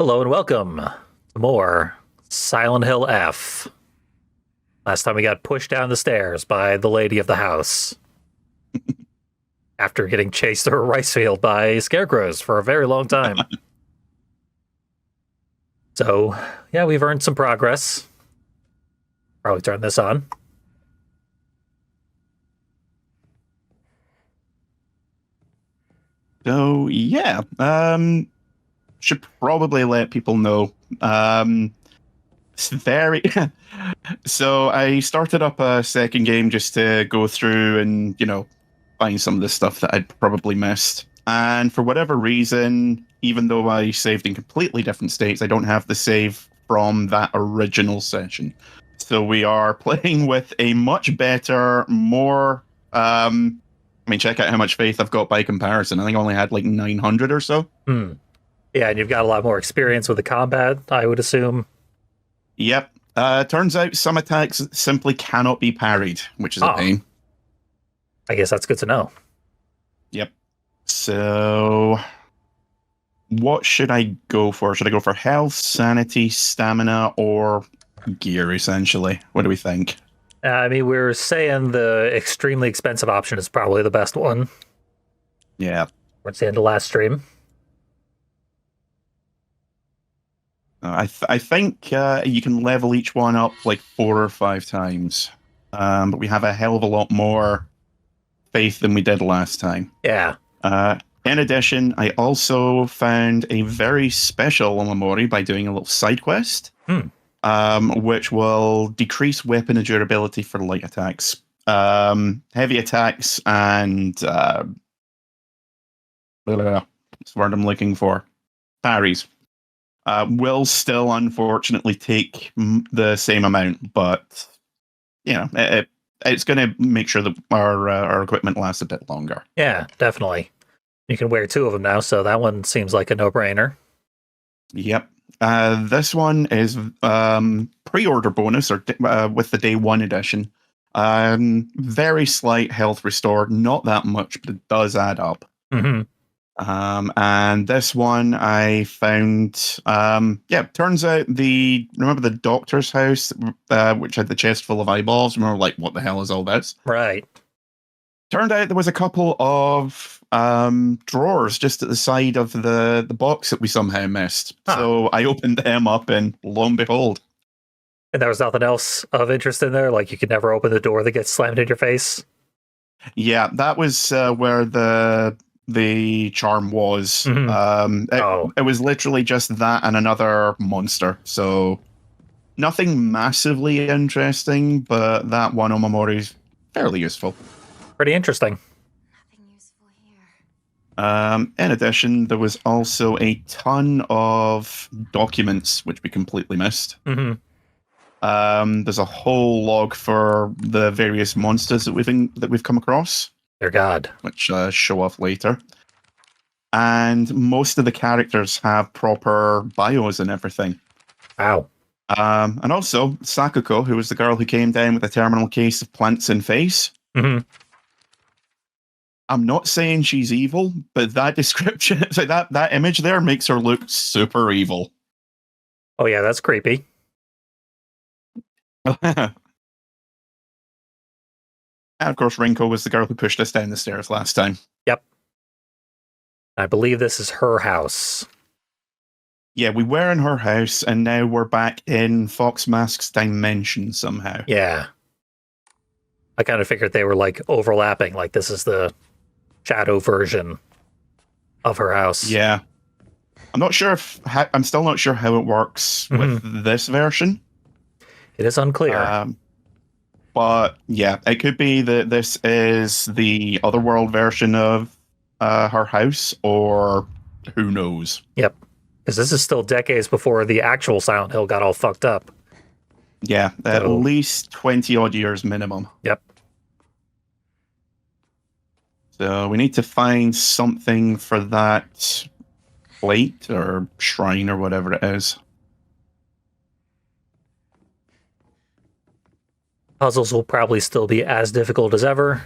Hello and welcome to more Silent Hill F. Last time we got pushed down the stairs by the lady of the house after getting chased through a rice field by scarecrows for a very long time. So, yeah, we've earned some progress. Probably turn this on. So yeah, should probably let people know. It's very. So I started up a second game just to go through and find some of the stuff that I'd probably missed. And for whatever reason, even though I saved in completely different states, I don't have the save from that original session. So we are playing with a much better, more. I mean, check out how much faith I've got by comparison. I think I only had like 900 or so. Yeah, and you've got a lot more experience with the combat, I would assume. Yep. Turns out some attacks simply cannot be parried, which is a pain. I guess that's good to know. Yep. So, what should I go for? Should I go for health, sanity, stamina, or gear, essentially? What do we think? I mean, we're saying the extremely expensive option is probably the best one. Yeah. Towards the end of last stream. I think you can level each one up like 4 or 5 times. But we have a hell of a lot more faith than we did last time. Yeah. In addition, I also found a very special Omamori by doing a little side quest. Which will decrease weapon durability for light attacks. Heavy attacks and what's the word I'm looking for? Parries. Will still unfortunately take the same amount, but it's going to make sure that our equipment lasts a bit longer. Yeah, definitely. You can wear 2 of them now, so that one seems like a no-brainer. Yep. This one is pre-order bonus or with the day 1 edition. Very slight health restore, not that much, but it does add up. And this one I found, turns out remember the doctor's house, which had the chest full of eyeballs? Remember, like, what the hell is all this? Right. Turned out there was a couple of drawers just at the side of the box that we somehow missed. So I opened them up and lo and behold. And there was nothing else of interest in there? Like you could never open the door that gets slammed in your face? Yeah, that was where the charm was. It was literally just that and another monster. So nothing massively interesting, but that one Omamori is fairly useful. Pretty interesting. Nothing useful here. In addition, there was also a ton of documents which we completely missed. There's a whole log for the various monsters that we've come across. Dear God. Which show off later. And most of the characters have proper bios and everything. Wow. And also, Sakuko, who was the girl who came down with a terminal case of plants in face. I'm not saying she's evil, but that description, so that image there makes her look super evil. Oh yeah, that's creepy. And of course, Rinko was the girl who pushed us down the stairs last time. Yep. I believe this is her house. Yeah, we were in her house, and now we're back in Fox Mask's dimension somehow. Yeah. I kind of figured they were like overlapping, like this is the shadow version of her house. Yeah. I'm still not sure how it works with this version. It is unclear. But yeah, it could be that this is the Otherworld version of her house, or who knows. Yep. Because this is still decades before the actual Silent Hill got all fucked up. Yeah, at least 20 odd years minimum. Yep. So we need to find something for that plate or shrine or whatever it is. Puzzles will probably still be as difficult as ever.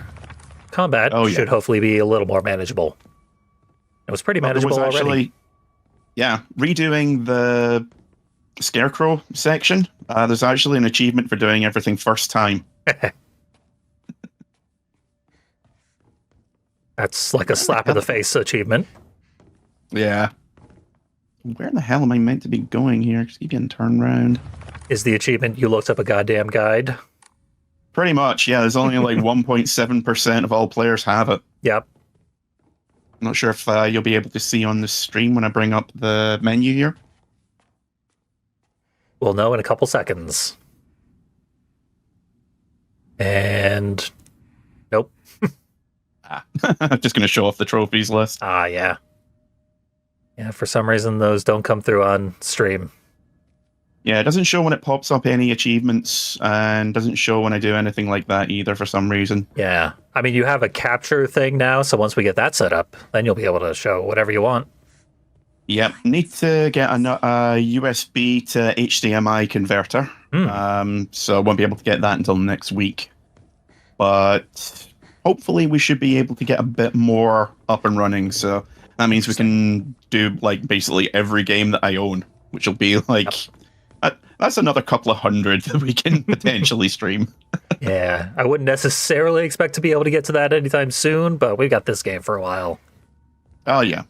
Combat should hopefully be a little more manageable. It was pretty manageable already. Yeah, redoing the Scarecrow section. There's actually an achievement for doing everything first time. That's like a slap in the face achievement. Yeah. Where the hell am I meant to be going here? Just keep getting turned around. Is the achievement you looked up a goddamn guide? Pretty much, yeah. There's only like 1.7% of all players have it. Yep. I'm not sure if you'll be able to see on the stream when I bring up the menu here. We'll know in a couple seconds. And nope. Just going to show off the trophies list. Ah, yeah. Yeah, for some reason those don't come through on stream. Yeah, it doesn't show when it pops up any achievements, and doesn't show when I do anything like that either for some reason. Yeah. I mean, you have a capture thing now, so once we get that set up, then you'll be able to show whatever you want. Yep, need to get a USB to HDMI converter. So I won't be able to get that until next week. But hopefully we should be able to get a bit more up and running. So that means we can do like basically every game that I own, which will be like... That's another couple of hundred that we can potentially stream. Yeah, I wouldn't necessarily expect to be able to get to that anytime soon, but we've got this game for a while. Oh, yeah.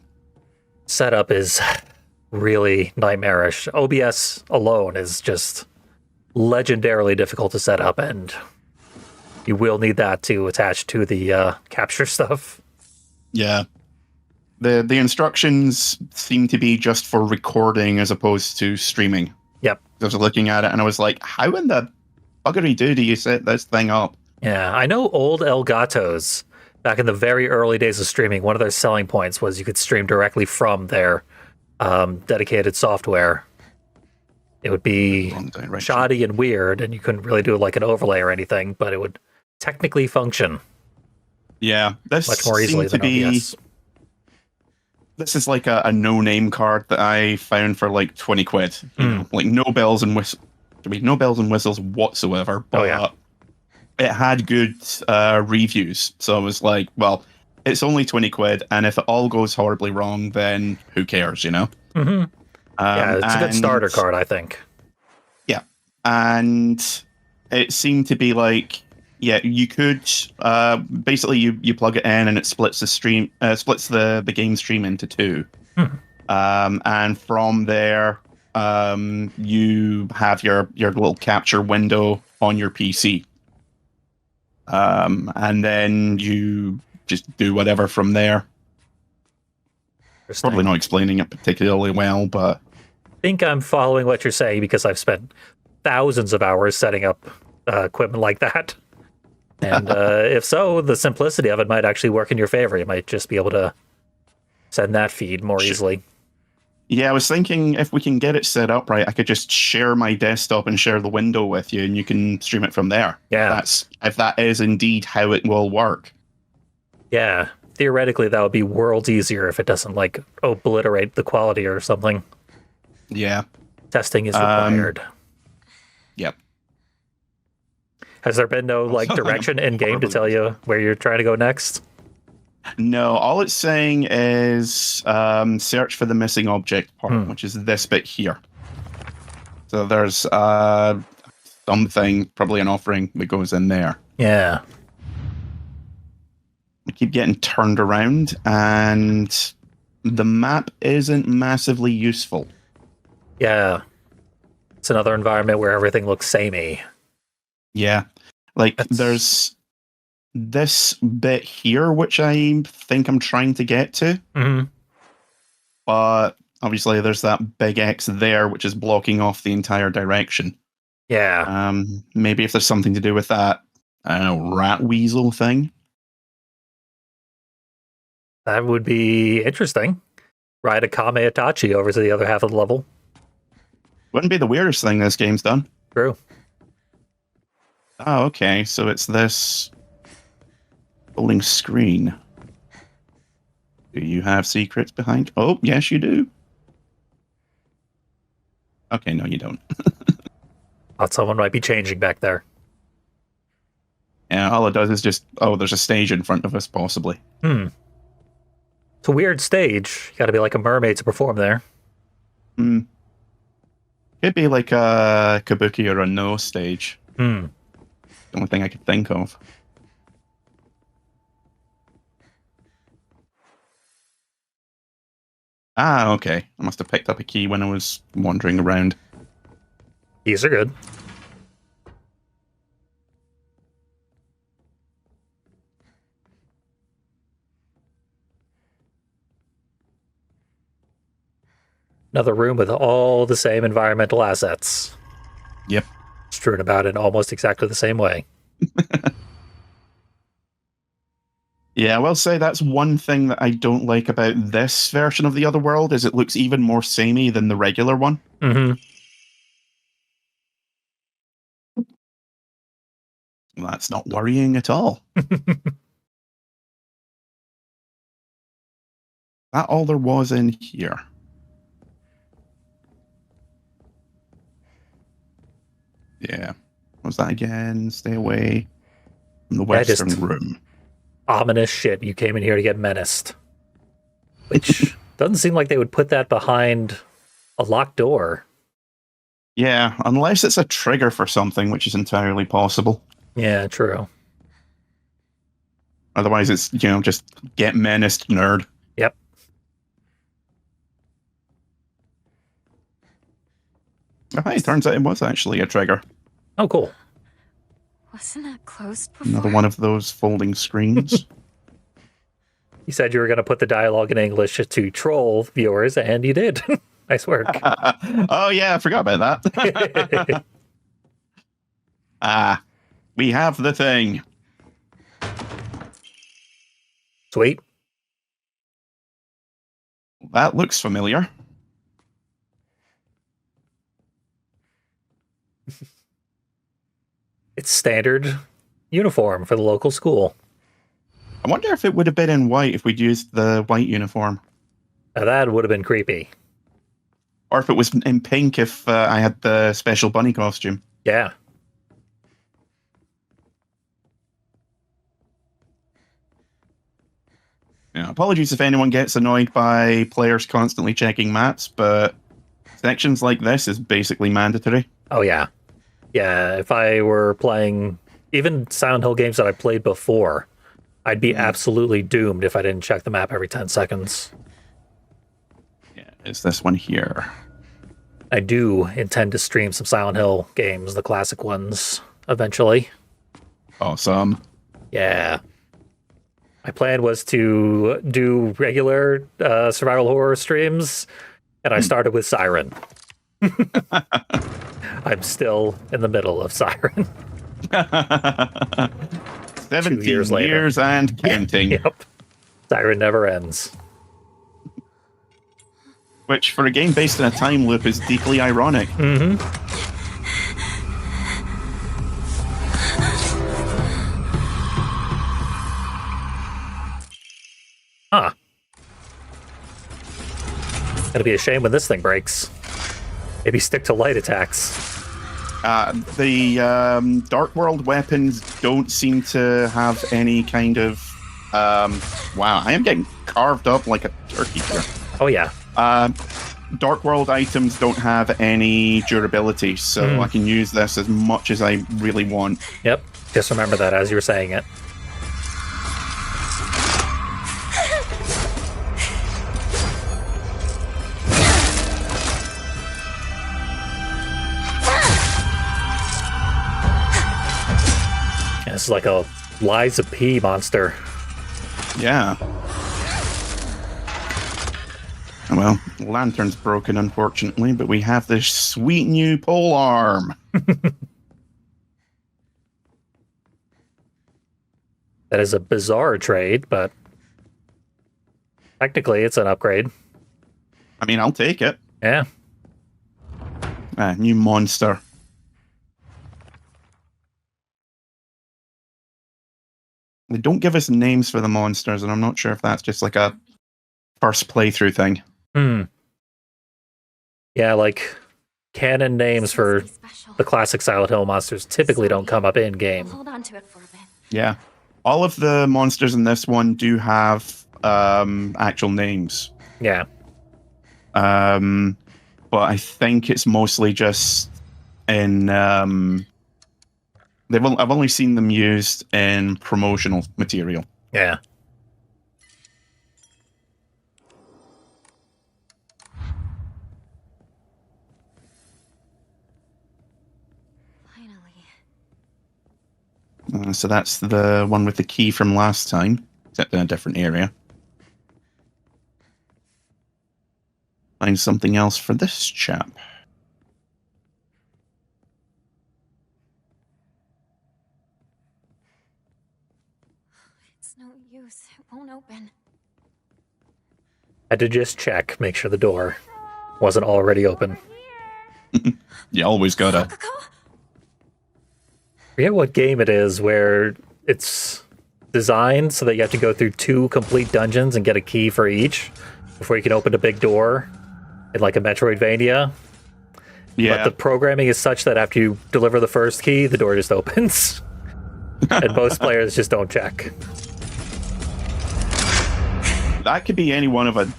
Setup is really nightmarish. OBS alone is just legendarily difficult to set up, and you will need that to attach to the capture stuff. Yeah. The instructions seem to be just for recording as opposed to streaming. Yep. I was looking at it and I was like, how in the buggery do you set this thing up? Yeah, I know old Elgatos, back in the very early days of streaming, one of their selling points was you could stream directly from their dedicated software. It would be shoddy and weird, and you couldn't really do like an overlay or anything, but it would technically function. Yeah, this much more easily than OBS. This is like a no-name card that I found for like 20 quid. You know, like no bells and whistles. No bells and whistles whatsoever. But it had good reviews. So I was like, well, it's only 20 quid. And if it all goes horribly wrong, then who cares, you know? Mm-hmm. Yeah, it's a good starter card, I think. Yeah. And it seemed to be like, yeah, you could basically you plug it in and it splits the game stream into two, and from there you have your little capture window on your PC, and then you just do whatever from there. Probably not explaining it particularly well, but I think I'm following what you're saying because I've spent thousands of hours setting up equipment like that. And if so, the simplicity of it might actually work in your favor. You might just be able to send that feed more easily. Yeah, I was thinking if we can get it set up right, I could just share my desktop and share the window with you, and you can stream it from there. Yeah. If that is indeed how it will work. Yeah, theoretically that would be worlds easier if it doesn't like obliterate the quality or something. Yeah. Testing is required. Yep. Has there been no like direction in game to tell you where you're trying to go next? No, all it's saying is search for the missing object part, which is this bit here. So there's something, probably an offering that goes in there. Yeah. I keep getting turned around, and the map isn't massively useful. Yeah. It's another environment where everything looks samey. Yeah. Like, there's this bit here, which I think I'm trying to get to. Mm-hmm. But obviously there's that big X there, which is blocking off the entire direction. Yeah. Maybe if there's something to do with that, I don't know, rat weasel thing. That would be interesting. Ride a Kame Itachi over to the other half of the level. Wouldn't be the weirdest thing this game's done. True. Oh, okay. So it's this building screen. Do you have secrets behind? Oh, yes, you do. Okay, no, you don't. Thought someone might be changing back there. Yeah, all it does is just, oh, there's a stage in front of us, possibly. It's a weird stage. You gotta be like a mermaid to perform there. Hmm. Could be like a Kabuki or a No stage. Hmm. The only thing I could think of. Ah, okay. I must have picked up a key when I was wandering around. These are good. Another room with all the same environmental assets. Yep. Strewn about in almost exactly the same way. Yeah, I will say that's one thing that I don't like about this version of the Other World is it looks even more samey than the regular one. Mm-hmm. That's not worrying at all. That all there was in here. Yeah. What was that again? Stay away from the Yeah, just- Western room. Ominous shit. You came in here to get menaced. Which doesn't seem like they would put that behind a locked door. Yeah, unless it's a trigger for something, which is entirely possible. Yeah, true. Otherwise, it's, just get menaced, nerd. Yep. Oh, hey, turns out it was actually a trigger. Oh, cool. Wasn't that closed before? Another one of those folding screens. You said you were going to put the dialogue in English to troll viewers, and you did. Nice work. Oh, yeah, I forgot about that. We have the thing. Sweet. That looks familiar. It's standard uniform for the local school. I wonder if it would have been in white if we'd used the white uniform. Now that would have been creepy. Or if it was in pink if I had the special bunny costume. Yeah. Yeah, apologies if anyone gets annoyed by players constantly checking maps, but sections like this is basically mandatory. Oh, yeah. Yeah, if I were playing even Silent Hill games that I played before, I'd be absolutely doomed if I didn't check the map every 10 seconds. Yeah, it's this one here. I do intend to stream some Silent Hill games, the classic ones, eventually. Awesome. Yeah. My plan was to do regular survival horror streams, and I started with Siren. I'm still in the middle of Siren. 17 years later. years and counting. Yep. Siren never ends. Which, for a game based in a time loop, is deeply ironic. Mm-hmm. Huh. Gonna be a shame when this thing breaks. Maybe stick to light attacks. The Dark World weapons don't seem to have any kind of... wow, I am getting carved up like a turkey here. Oh, yeah. Dark World items don't have any durability, so I can use this as much as I really want. Yep. Just remember that as you were saying it. This is like a Liza P monster. Yeah. Well, lantern's broken, unfortunately, but we have this sweet new pole arm. That is a bizarre trade, but technically it's an upgrade. I mean, I'll take it. Yeah. New monster. They don't give us names for the monsters, and I'm not sure if that's just like a first playthrough thing. Yeah, like canon names for the classic Silent Hill monsters typically don't come up in game. Hold on to it for a bit. Yeah. All of the monsters in this one do have actual names. Yeah. but I think it's mostly just in. I've only seen them used in promotional material. Yeah. Finally. So that's the one with the key from last time, except in a different area. Find something else for this chap. It's no use. It won't open. Had to just check, make sure the door wasn't already open. You always gotta. Sakako? Forget what game it is where it's designed so that you have to go through 2 complete dungeons and get a key for each before you can open a big door in like a Metroidvania. Yeah. But the programming is such that after you deliver the first key, the door just opens. And most players just don't check. That could be any one of a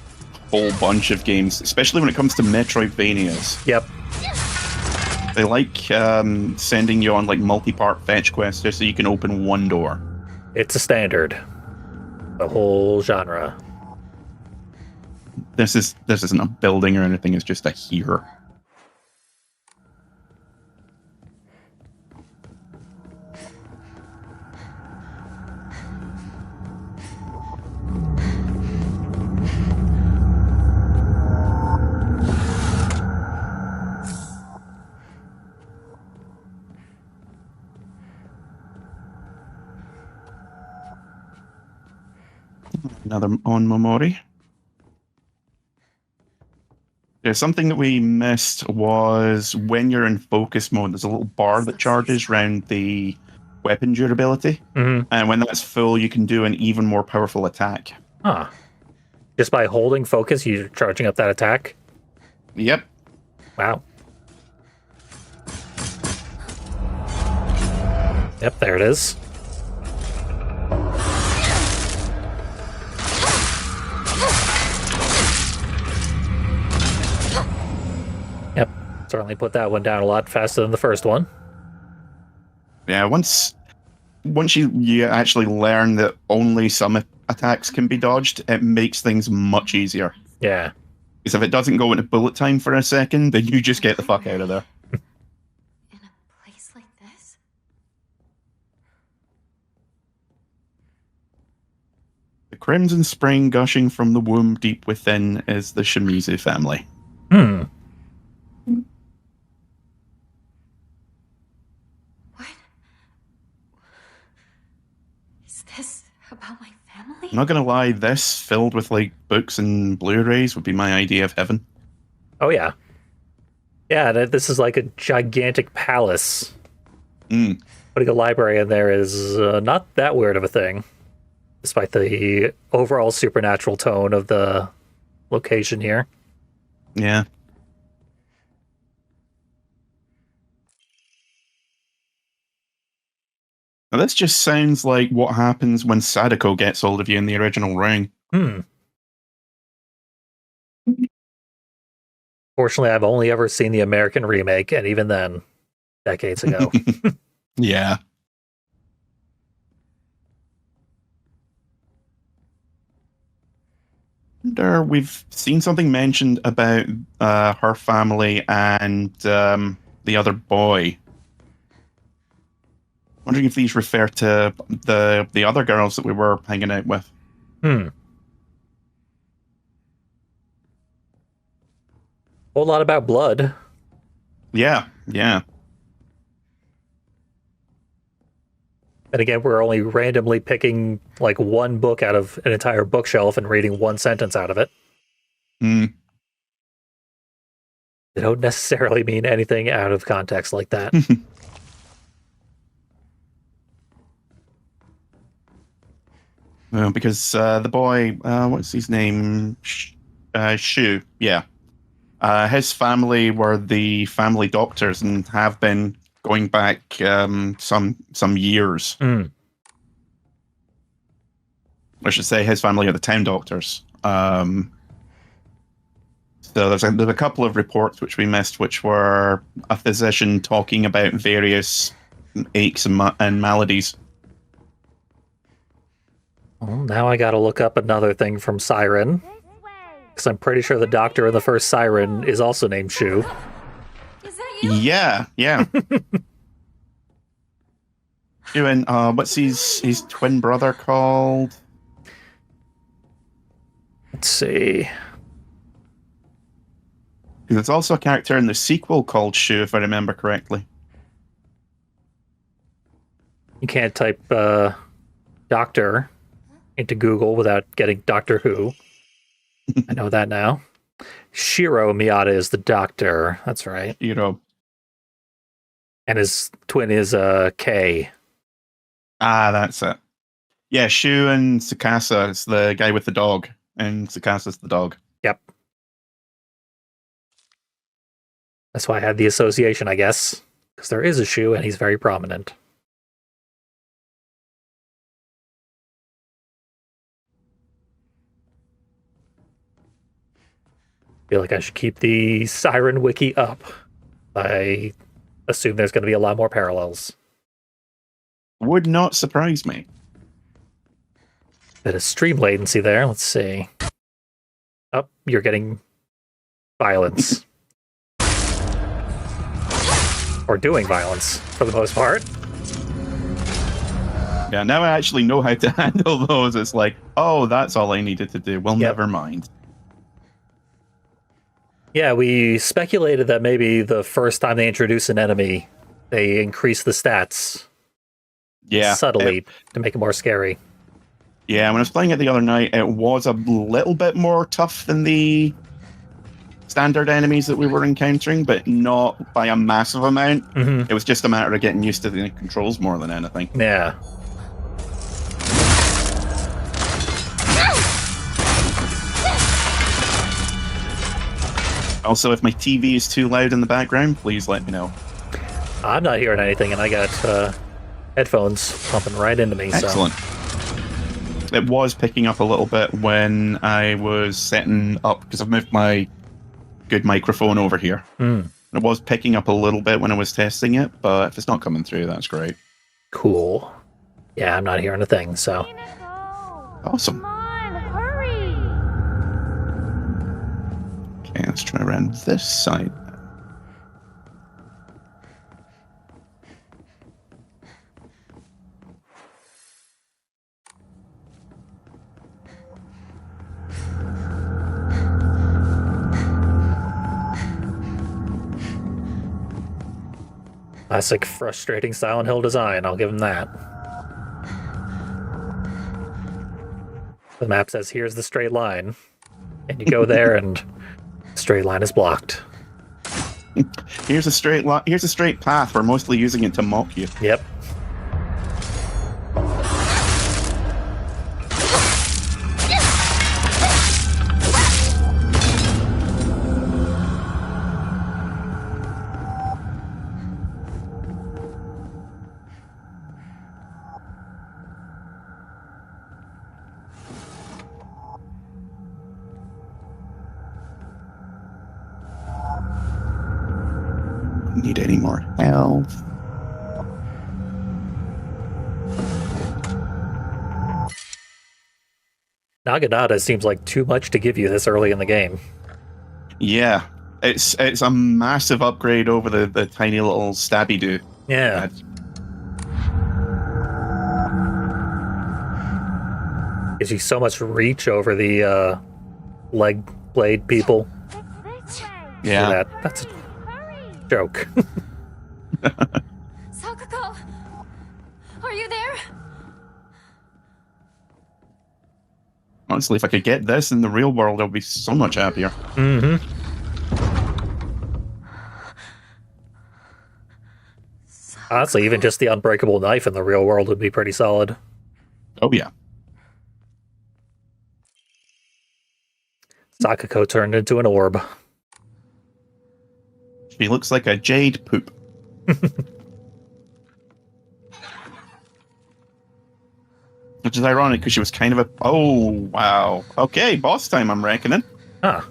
whole bunch of games, especially when it comes to Metroidvanias. Yep. They like sending you on like multi-part fetch quests just so you can open one door. It's a standard. The whole genre. This isn't a building or anything, it's just a here. Another on Momori. Yeah, something that we missed was when you're in focus mode, there's a little bar that charges around the weapon durability. Mm-hmm. And when that's full, you can do an even more powerful attack. Huh. Just by holding focus, you're charging up that attack? Yep. Wow. Yep, there it is. Yep, certainly put that one down a lot faster than the first one. Yeah, once you actually learn that only some attacks can be dodged, it makes things much easier. Yeah. Because if it doesn't go into bullet time for a second, then you just get the fuck out of there. In a place like this? The crimson spring gushing from the womb deep within is the Shimizu family. Hmm. What? Is this about my family? I'm not gonna lie, this filled with like books and Blu-rays would be my idea of heaven. Oh, yeah. Yeah, this is like a gigantic palace. Mm. Putting a library in there is not that weird of a thing, despite the overall supernatural tone of the location here. Yeah. Now, this just sounds like what happens when Sadako gets hold of you in the original Ring. Hmm. Fortunately, I've only ever seen the American remake, and even then, decades ago. Yeah. We've seen something mentioned about her family and the other boy. Wondering if these refer to the other girls that we were hanging out with. Hmm. Whole lot about blood. Yeah, yeah. And again, we're only randomly picking like one book out of an entire bookshelf and reading one sentence out of it. Hmm. They don't necessarily mean anything out of context like that. Because the boy, what's his name? Shu, yeah. His family were the family doctors and have been going back some years. Mm. I should say his family are the town doctors. So there's a couple of reports which we missed, which were a physician talking about various aches and maladies. Well, now I gotta look up another thing from Siren. Because I'm pretty sure the doctor in the first Siren is also named Shu. Is that you? Yeah. Shu and what's his twin brother called? Let's see. There's also a character in the sequel called Shu, if I remember correctly. You can't type doctor into Google without getting Doctor Who. I know that now. Shiro Miyata is the doctor. That's right. You know. And his twin is K. Ah, that's it. Yeah, Shu and Tsukasa is the guy with the dog, and Tsukasa's the dog. Yep. That's why I had the association, I guess. Because there is a Shu, and he's very prominent. Feel like I should keep the Siren Wiki up. I assume there's going to be a lot more parallels. Would not surprise me. Bit of stream latency there. Let's see. Oh, you're getting violence. Or doing violence, for the most part. Yeah, now I actually know how to handle those. It's like, oh, that's all I needed to do. Well, never mind. Yeah, we speculated that maybe the first time they introduce an enemy, they increase the stats subtly to make it more scary. Yeah, when I was playing it the other night, it was a little bit more tough than the standard enemies that we were encountering, but not by a massive amount. Mm-hmm. It was just a matter of getting used to the controls more than anything. Yeah. Also, if my TV is too loud in the background, please let me know. I'm not hearing anything, and I got headphones pumping right into me. Excellent. So. It was picking up a little bit when I was setting up, because I've moved my good microphone over here. It was picking up a little bit when I was testing it, but if it's not coming through, that's great. Cool. Yeah, I'm not hearing a thing, so. Awesome. Come on, hurry! Okay, let's try around this side. Classic frustrating Silent Hill design, I'll give him that. The map says, here's the straight line. And you go there and the straight line is blocked. Here's a straight here's a straight path. We're mostly using it to mock you. Yep. Need any more health? Naginata seems like too much to give you this early in the game. Yeah, it's a massive upgrade over the tiny little stabby do. Yeah. Gives you so much reach over the leg blade people. It's this way! Yeah. That's a Hurry! joke. Sakako! Are you there? Honestly, if I could get this in the real world, I'll be so much happier. Mm-hmm. Honestly, even just the unbreakable knife in the real world would be pretty solid. Oh yeah. Sakako turned into an orb. She looks like a jade poop. Which is ironic because she was kind of a... Oh, wow. Okay, boss time, I'm reckoning. Huh.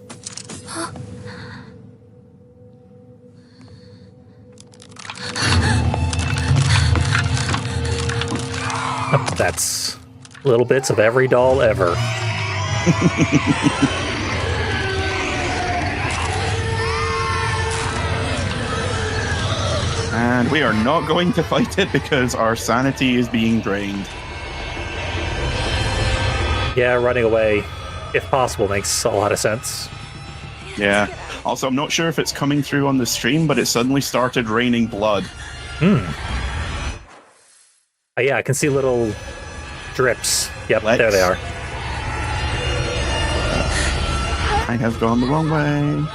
That's little bits of every doll ever. And we are not going to fight it because our sanity is being drained. Yeah, running away, if possible, makes a lot of sense. Yeah. Also, I'm not sure if it's coming through on the stream, but it suddenly started raining blood. Yeah, I can see little drips. Yep, there they are. I have gone the wrong way.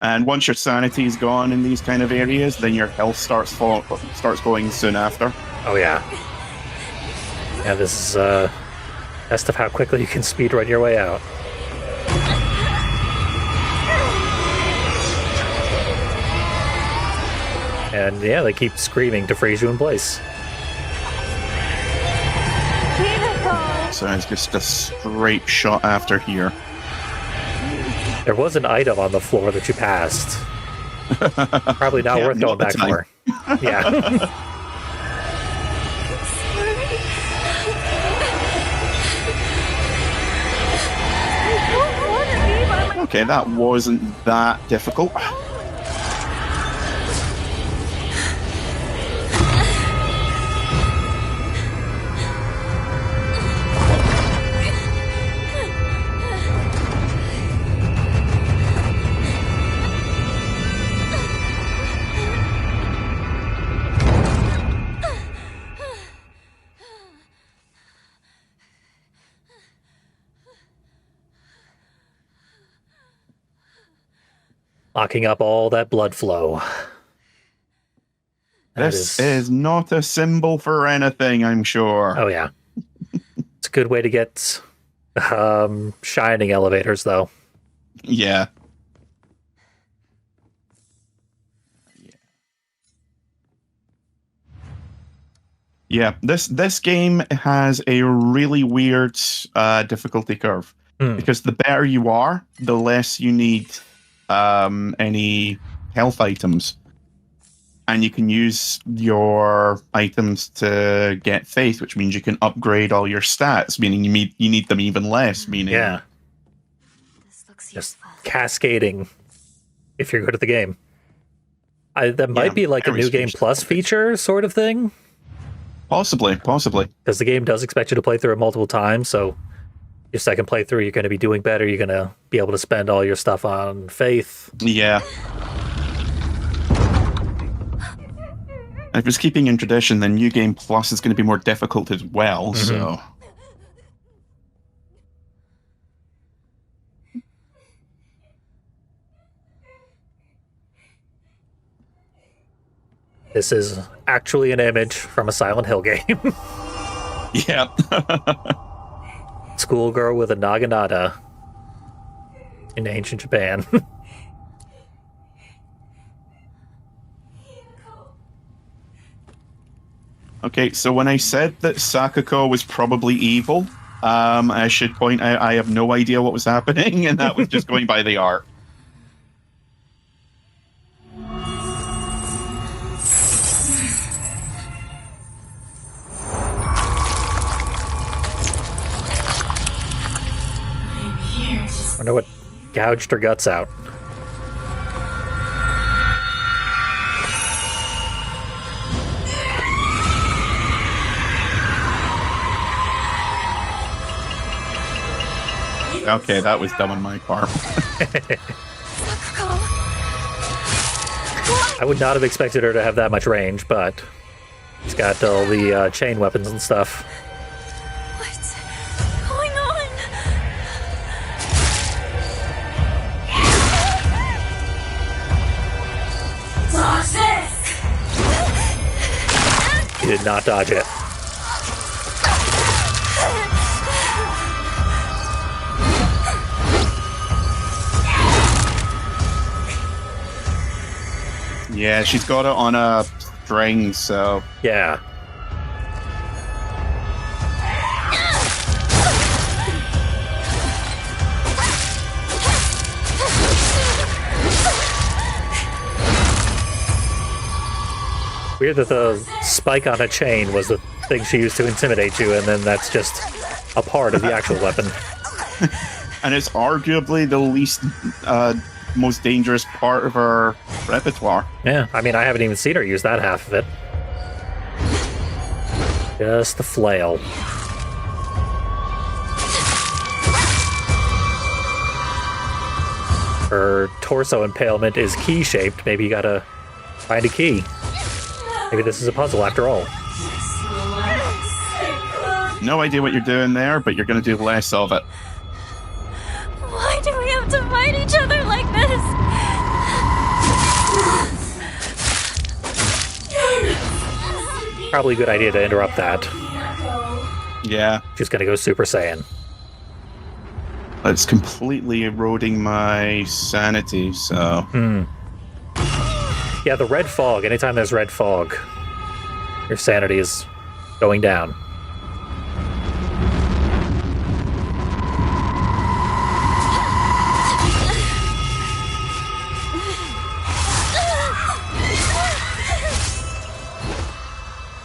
And once your sanity is gone in these kind of areas, then your health starts going soon after. Oh yeah. Yeah, this is a test of how quickly you can speedrun your way out. And yeah, they keep screaming to freeze you in place. So it's just a straight shot after here. There was an item on the floor that you passed. Probably not Yeah, worth going not the back time. for. Yeah. Okay, that wasn't that difficult. Locking up all that blood flow. That This is not a symbol for anything, I'm sure. Oh yeah. It's a good way to get shining elevators, though. Yeah. Yeah, this game has a really weird difficulty curve. Because the better you are, the less you need any health items. And you can use your items to get faith, which means you can upgrade all your stats, meaning you need them even less, meaning... Yeah. This looks Just useful. cascading if you're good at the game. That might be like a very new game strange. plus feature sort of thing. Possibly. Because the game does expect you to play through it multiple times, so your second playthrough, you're going to be doing better. You're going to be able to spend all your stuff on faith. Yeah. If it's keeping in tradition, then New Game Plus is going to be more difficult as well, so... This is actually an image from a Silent Hill game. Yeah. Schoolgirl with a naginata in ancient Japan. Okay, so when I said that Sakako was probably evil, I should point out I have no idea what was happening, and that was just going by the art. Wonder what gouged her guts out. Okay, that was dumb on my part. I would not have expected her to have that much range, but she's got all the chain weapons and stuff. What's going on? He did not dodge it. Yeah, she's got it on a string, so... Yeah. Weird that the spike on a chain was the thing she used to intimidate you, and then that's just a part of the actual weapon. And it's arguably the least, most dangerous part of her repertoire. Yeah, I mean, I haven't even seen her use that half of it. Just the flail. Her torso impalement is key-shaped. Maybe you gotta find a key. Maybe this is a puzzle after all. No idea what you're doing there, but you're going to do less of it. Why do we have to fight each other like this? Probably a good idea to interrupt that. Yeah. She's gonna go Super Saiyan. It's completely eroding my sanity, so... Yeah, the red fog. Anytime there's red fog, your sanity is going down.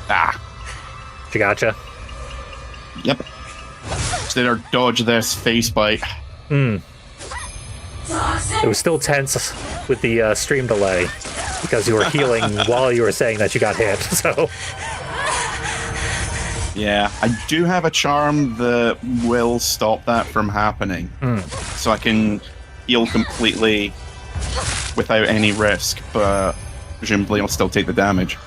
Ah. She gotcha? Yep. Consider dodge this face bite. It was still tense with the stream delay because you were healing while you were saying that you got hit, so... Yeah, I do have a charm that will stop that from happening. So I can heal completely without any risk, but presumably I'll still take the damage.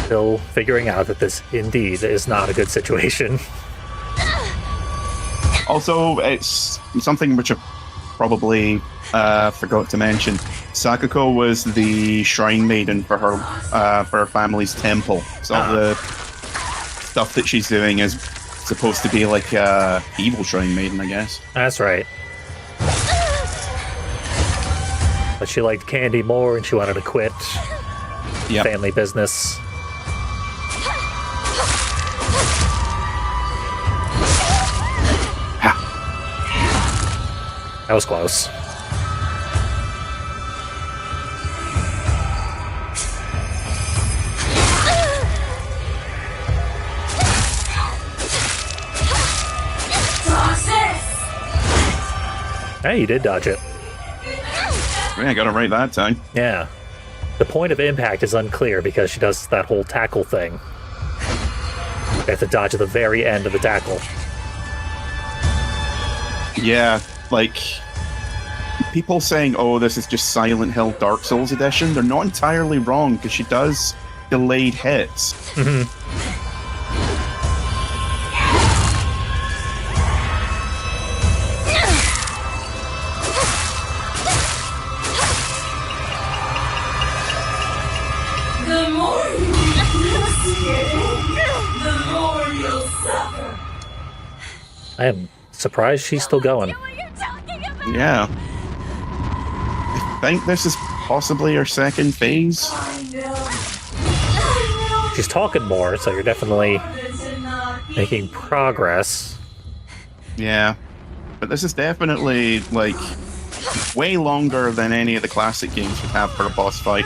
Still figuring out that this indeed is not a good situation. Also, it's something which I probably forgot to mention. Sakako was the shrine maiden for her family's temple. So all the stuff that she's doing is supposed to be like evil shrine maiden, I guess. That's right. But she liked candy more and she wanted to quit. Yep. Family business. That was close. Hey, you did dodge it. Yeah, I got it right that time. Yeah. The point of impact is unclear because she does that whole tackle thing. You have to dodge at the very end of the tackle. Yeah, like, people saying, oh, this is just Silent Hill Dark Souls edition, they're not entirely wrong, because she does delayed hits. The more you negotiate, the more you'll suffer. I am surprised she's still going. What you're talking about? Yeah. I think this is possibly her second phase. I know. She's talking more, so you're definitely To not be making progress. Yeah. But this is definitely, like, way longer than any of the classic games would have for a boss fight.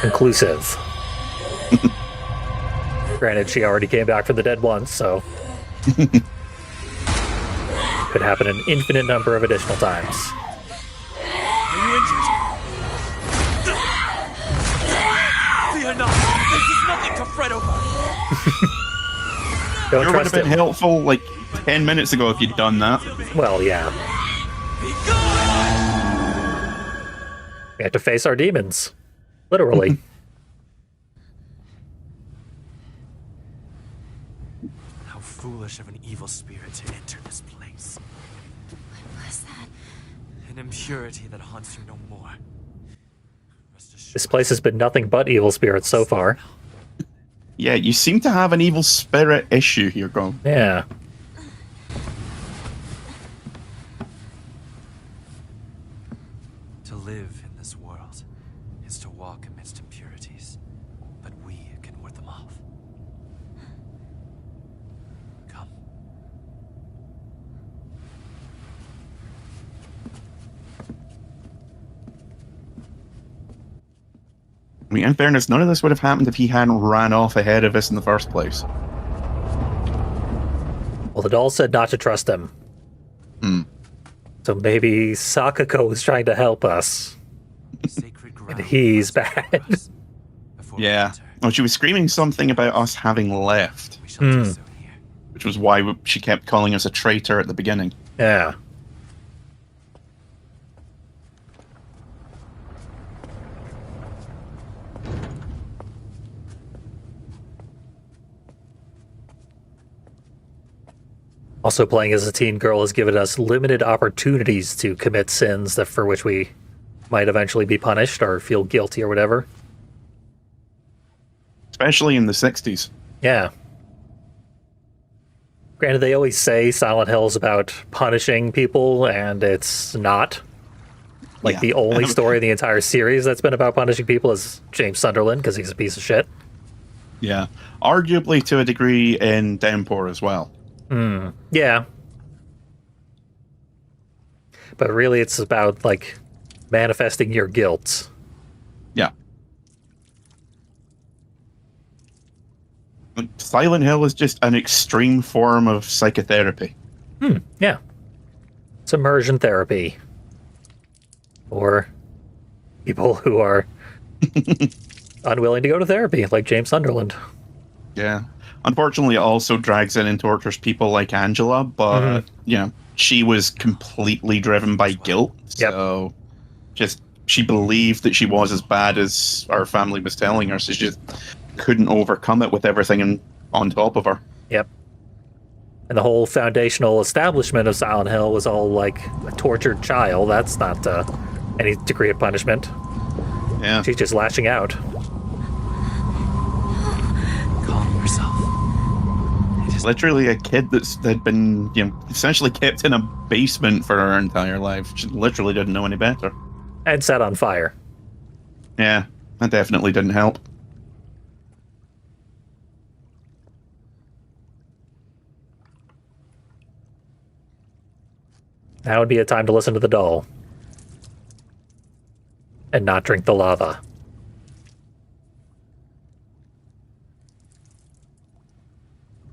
Conclusive. Granted, she already came back from the dead once, so... could happen an infinite number of additional times. Are you injured? Fear not. This is nothing to fret over. Don't It would have trust been him. helpful, like, 10 minutes ago if you'd done that. Well, yeah. Be gone! We have to face our demons. Literally. How foolish of an evil spirit to enter this place. What was that? An impurity that haunts you no more. Rest assured. This place has been nothing but evil spirits so far. Yeah, you seem to have an evil spirit issue here, Grom. Yeah. To live in this world is to walk amidst impurities, but we can ward them off. Come. I mean, in fairness, none of this would have happened if he hadn't ran off ahead of us in the first place. Well, the doll said not to trust him. So maybe Sakako is trying to help us. Sacred ground. And he's bad. Before we Yeah. enter, Well, she was screaming something about us having left, we shall do so here. which was why she kept calling us a traitor at the beginning. Yeah. Also, playing as a teen girl has given us limited opportunities to commit sins that for which we might eventually be punished or feel guilty or whatever. Especially in the 60s. Yeah. Granted, they always say Silent Hill is about punishing people, and it's not. Like, Yeah. the only story in the entire series that's been about punishing people is James Sunderland, because he's a piece of shit. Yeah. Arguably to a degree in Downpour as well. Yeah. But really, it's about, like, manifesting your guilt. Yeah. Silent Hill is just an extreme form of psychotherapy. Yeah. It's immersion therapy. Or people who are unwilling to go to therapy, like James Sunderland. Yeah. Unfortunately, it also drags in and tortures people like Angela, but, you know, she was completely driven by guilt. Yep. So, she believed that she was as bad as our family was telling her, so she just couldn't overcome it with everything on top of her. Yep. And the whole foundational establishment of Silent Hill was all like a tortured child. That's not any degree of punishment. Yeah. She's just lashing out. Calm yourself. It is Literally a kid that's had been, you know, essentially kept in a basement for her entire life. She literally didn't know any better. And set on fire. Yeah, that definitely didn't help. Now would be a time to listen to the doll. And not drink the lava.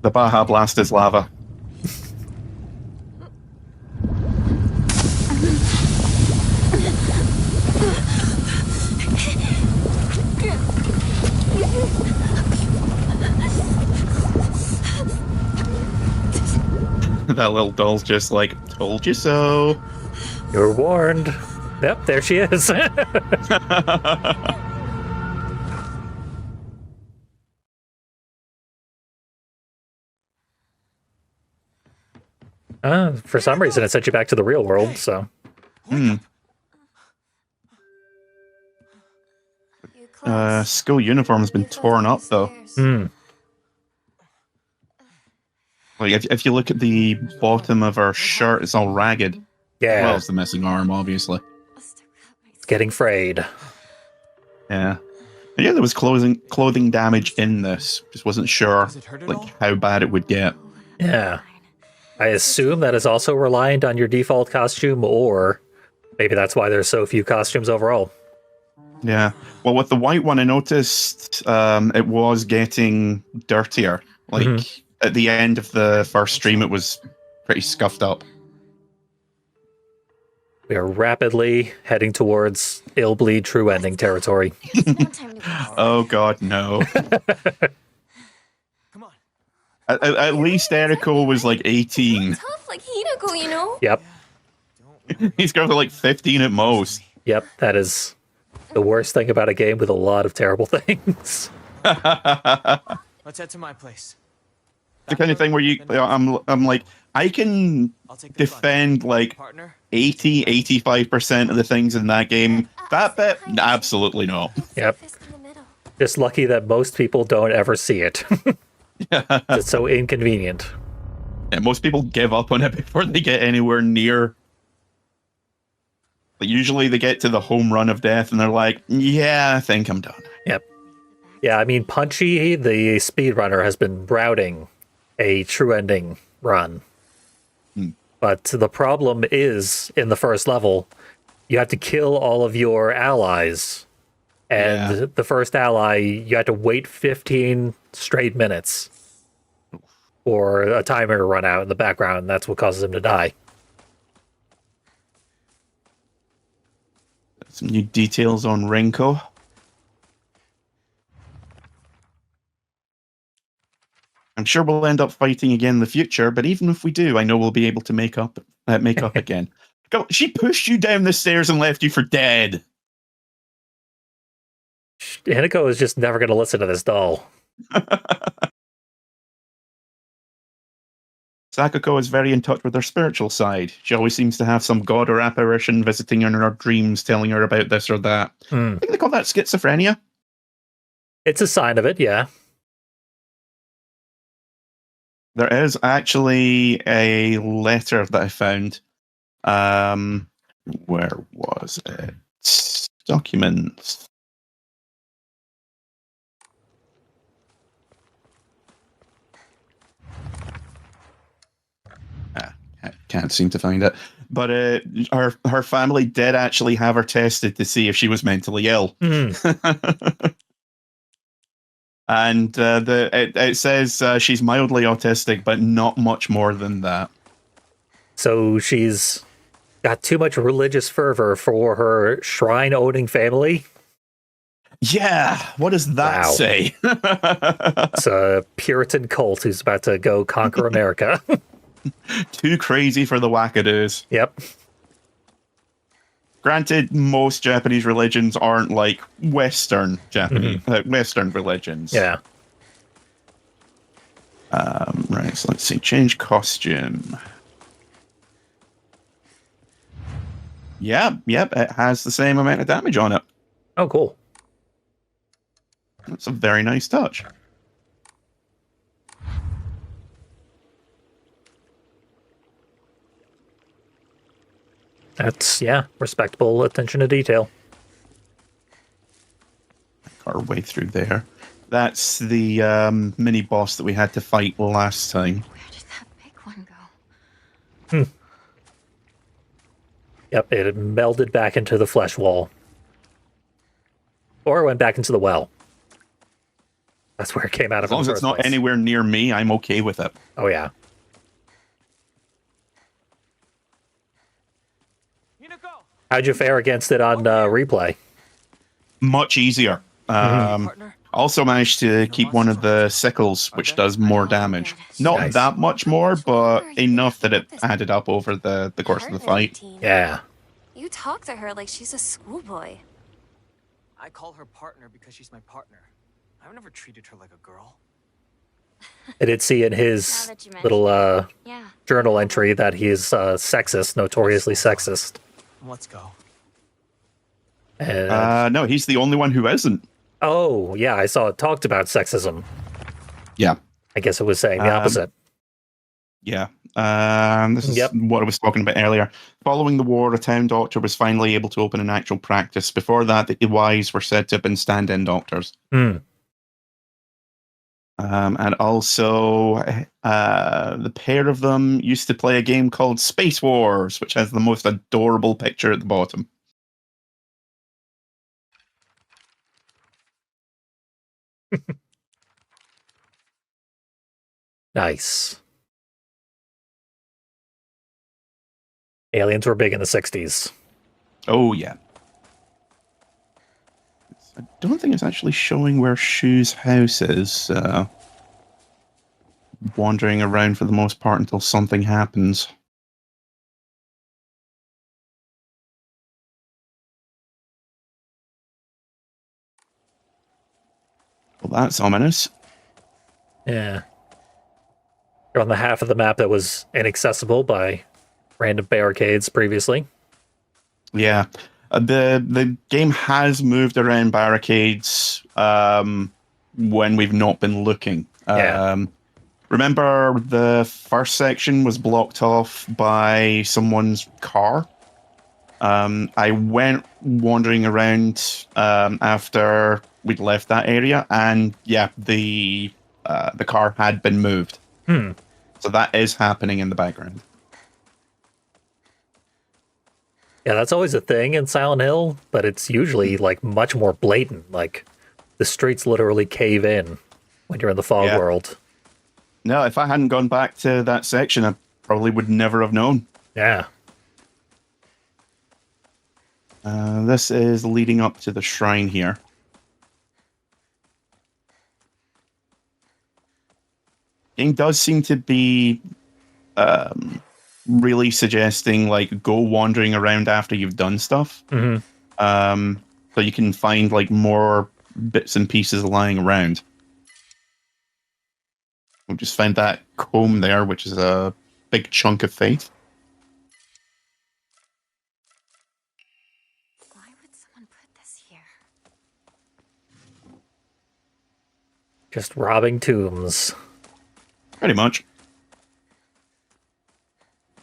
The Baja Blast is lava. That little doll's just like, told you so. You're warned. Yep, there she is. For some reason, it sent you back to the real world, so. School uniform's been torn up though. Like if you look at the bottom of her shirt, it's all ragged. Yeah, Well, it's the missing arm, obviously. it's getting frayed. Yeah. And yeah, there was clothing damage in this. Just wasn't sure Does it hurt at like all? how bad it would get. Yeah. I assume that is also reliant on your default costume, or maybe that's why there's so few costumes overall. Yeah. Well, with the white one, I noticed it was getting dirtier. Like at the end of the first stream, it was pretty scuffed up. We are rapidly heading towards ill bleed true ending territory. No time to waste. Oh God, no! Come on. at least Eriko was like 18. Tough like Hinako, you know? Yep. He's got like 15 at most. Yep. That is the worst thing about a game with a lot of terrible things. Let's head to my place. The kind of thing where I'm like, I can I'll take the defend like partner. 85% of the things in that game That bit, absolutely not. Yep. Fist in the middle. Just lucky that most people don't ever see it. Yeah. It's so inconvenient. Most people give up on it before they get anywhere near. But usually they get to the home run of death and they're like, yeah, I think I'm done. Yep. Yeah, I mean, Punchy, the speedrunner, has been routing a true ending run. But the problem is, in the first level, you have to kill all of your allies. And Yeah. the first ally, you have to wait 15 straight minutes for a timer to run out in the background, and that's what causes him to die. Some new details on Renko. I'm sure we'll end up fighting again in the future, but even if we do, I know we'll be able to make up again. Go, she pushed you down the stairs and left you for dead. Hinako is just never going to listen to this doll. Sakako is very in touch with her spiritual side. She always seems to have some god or apparition visiting her in her dreams, telling her about this or that. I think they call that schizophrenia. It's a sign of it, yeah. There is actually a letter that I found. Where was it? Documents. I can't seem to find it. But her family did actually have her tested to see if she was mentally ill. And it says she's mildly autistic, but not much more than that. So she's got too much religious fervor for her shrine-owning family. Yeah, what does that Wow. say? It's a Puritan cult who's about to go conquer America. Too crazy for the wackadoos. Yep. Granted, most Japanese religions aren't like Western Japanese Western religions. Yeah. Right. So let's see. Change costume. Yep. It has the same amount of damage on it. Oh, cool. That's a very nice touch. That's, yeah, respectable attention to detail. Our way through there. That's the mini boss that we had to fight last time. Where did that big one go? Yep, it melded back into the flesh wall. Or it went back into the well. That's where it came out of. As long as it's not anywhere near me, I'm okay with it. Oh, yeah. How'd you fare against it on replay? Much easier. Also managed to keep one of the sickles, which does more damage. Not Nice. that much more, but enough that it added up over the course of the fight. Yeah. You talk to her like she's a schoolboy. I call her partner because she's my partner. I've never treated her like a girl. I did see in Now his that you mention little Yeah. journal entry that he's sexist, notoriously sexist. Let's go. And, No, he's the only one who isn't. oh, yeah, I saw it talked about sexism. Yeah. I guess it was saying the opposite. Yeah. This is Yep. what I was talking about earlier. Following the war, a town doctor was finally able to open an actual practice. Before that, the Iwais were set up in stand-in doctors. And also, the pair of them used to play a game called Space Wars, which has the most adorable picture at the bottom. Nice. Aliens were big in the 60s. Oh, yeah. I don't think it's actually showing where Shu's house is. Wandering around for the most part until something happens. Well, that's ominous. Yeah. You're on the half of the map that was inaccessible by random barricades previously. Yeah. The game has moved around barricades when we've not been looking. Yeah. Remember, the first section was blocked off by someone's car. I went wandering around after we'd left that area, and yeah, the car had been moved. So that is happening in the background. Yeah, that's always a thing in Silent Hill, but it's usually like much more blatant. Like the streets literally cave in when you're in the fog Yeah. world. No, if I hadn't gone back to that section, I probably would never have known. Yeah. This is leading up to the shrine here. Game does seem to be really suggesting like go wandering around after you've done stuff. So you can find like more bits and pieces lying around. We just found that comb there, which is a big chunk of faith. Why would someone put this here? Just robbing tombs. Pretty much.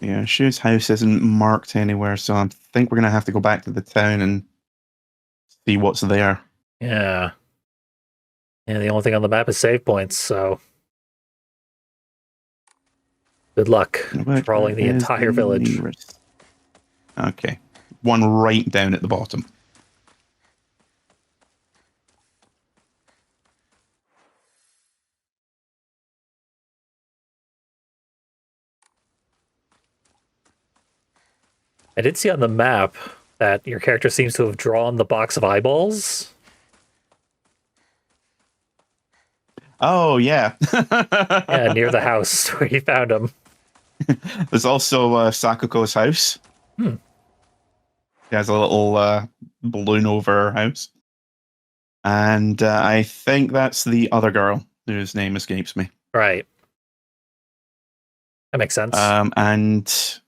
Yeah, Shu's house isn't marked anywhere, so I think we're going to have to go back to the town and see what's there. Yeah. And the only thing on the map is save points, so good luck crawling the Is entire village. nearest? Okay. One right down at the bottom. I did see on the map that your character seems to have drawn the box of eyeballs. Oh, yeah. Yeah, near the house where you found them. There's also Sakuko's house. She has a little balloon over her house. And I think that's the other girl whose name escapes me. Right. That makes sense. And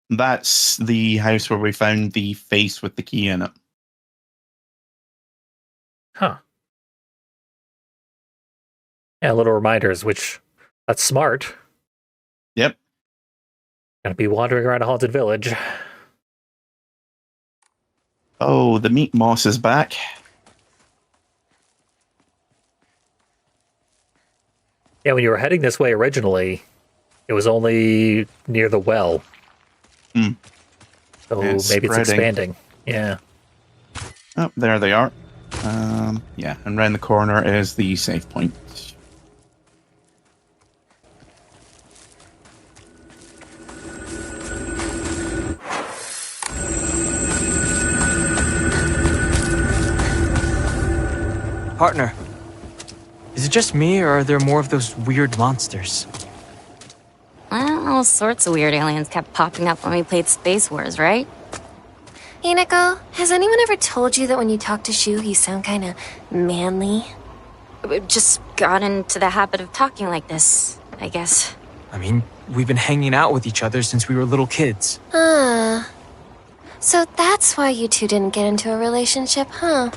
that's the house where we found the face with the key in it. Huh. Yeah, little reminders, which that's smart. Yep. Gonna be wandering around a haunted village. Oh, the meat moss is back. Yeah, when you were heading this way originally, it was only near the well. So It's maybe it's spreading. expanding. Yeah. Oh, there they are. Yeah, and round the corner is the save point. Partner, is it just me, or are there more of those weird monsters? Well, all sorts of weird aliens kept popping up when we played Space Wars, right? Hey, Nico, has anyone ever told you that when you talk to Shu, you sound kind of manly? Just got into the habit of talking like this, I guess. I mean, we've been hanging out with each other since we were little kids. So that's why you two didn't get into a relationship, huh?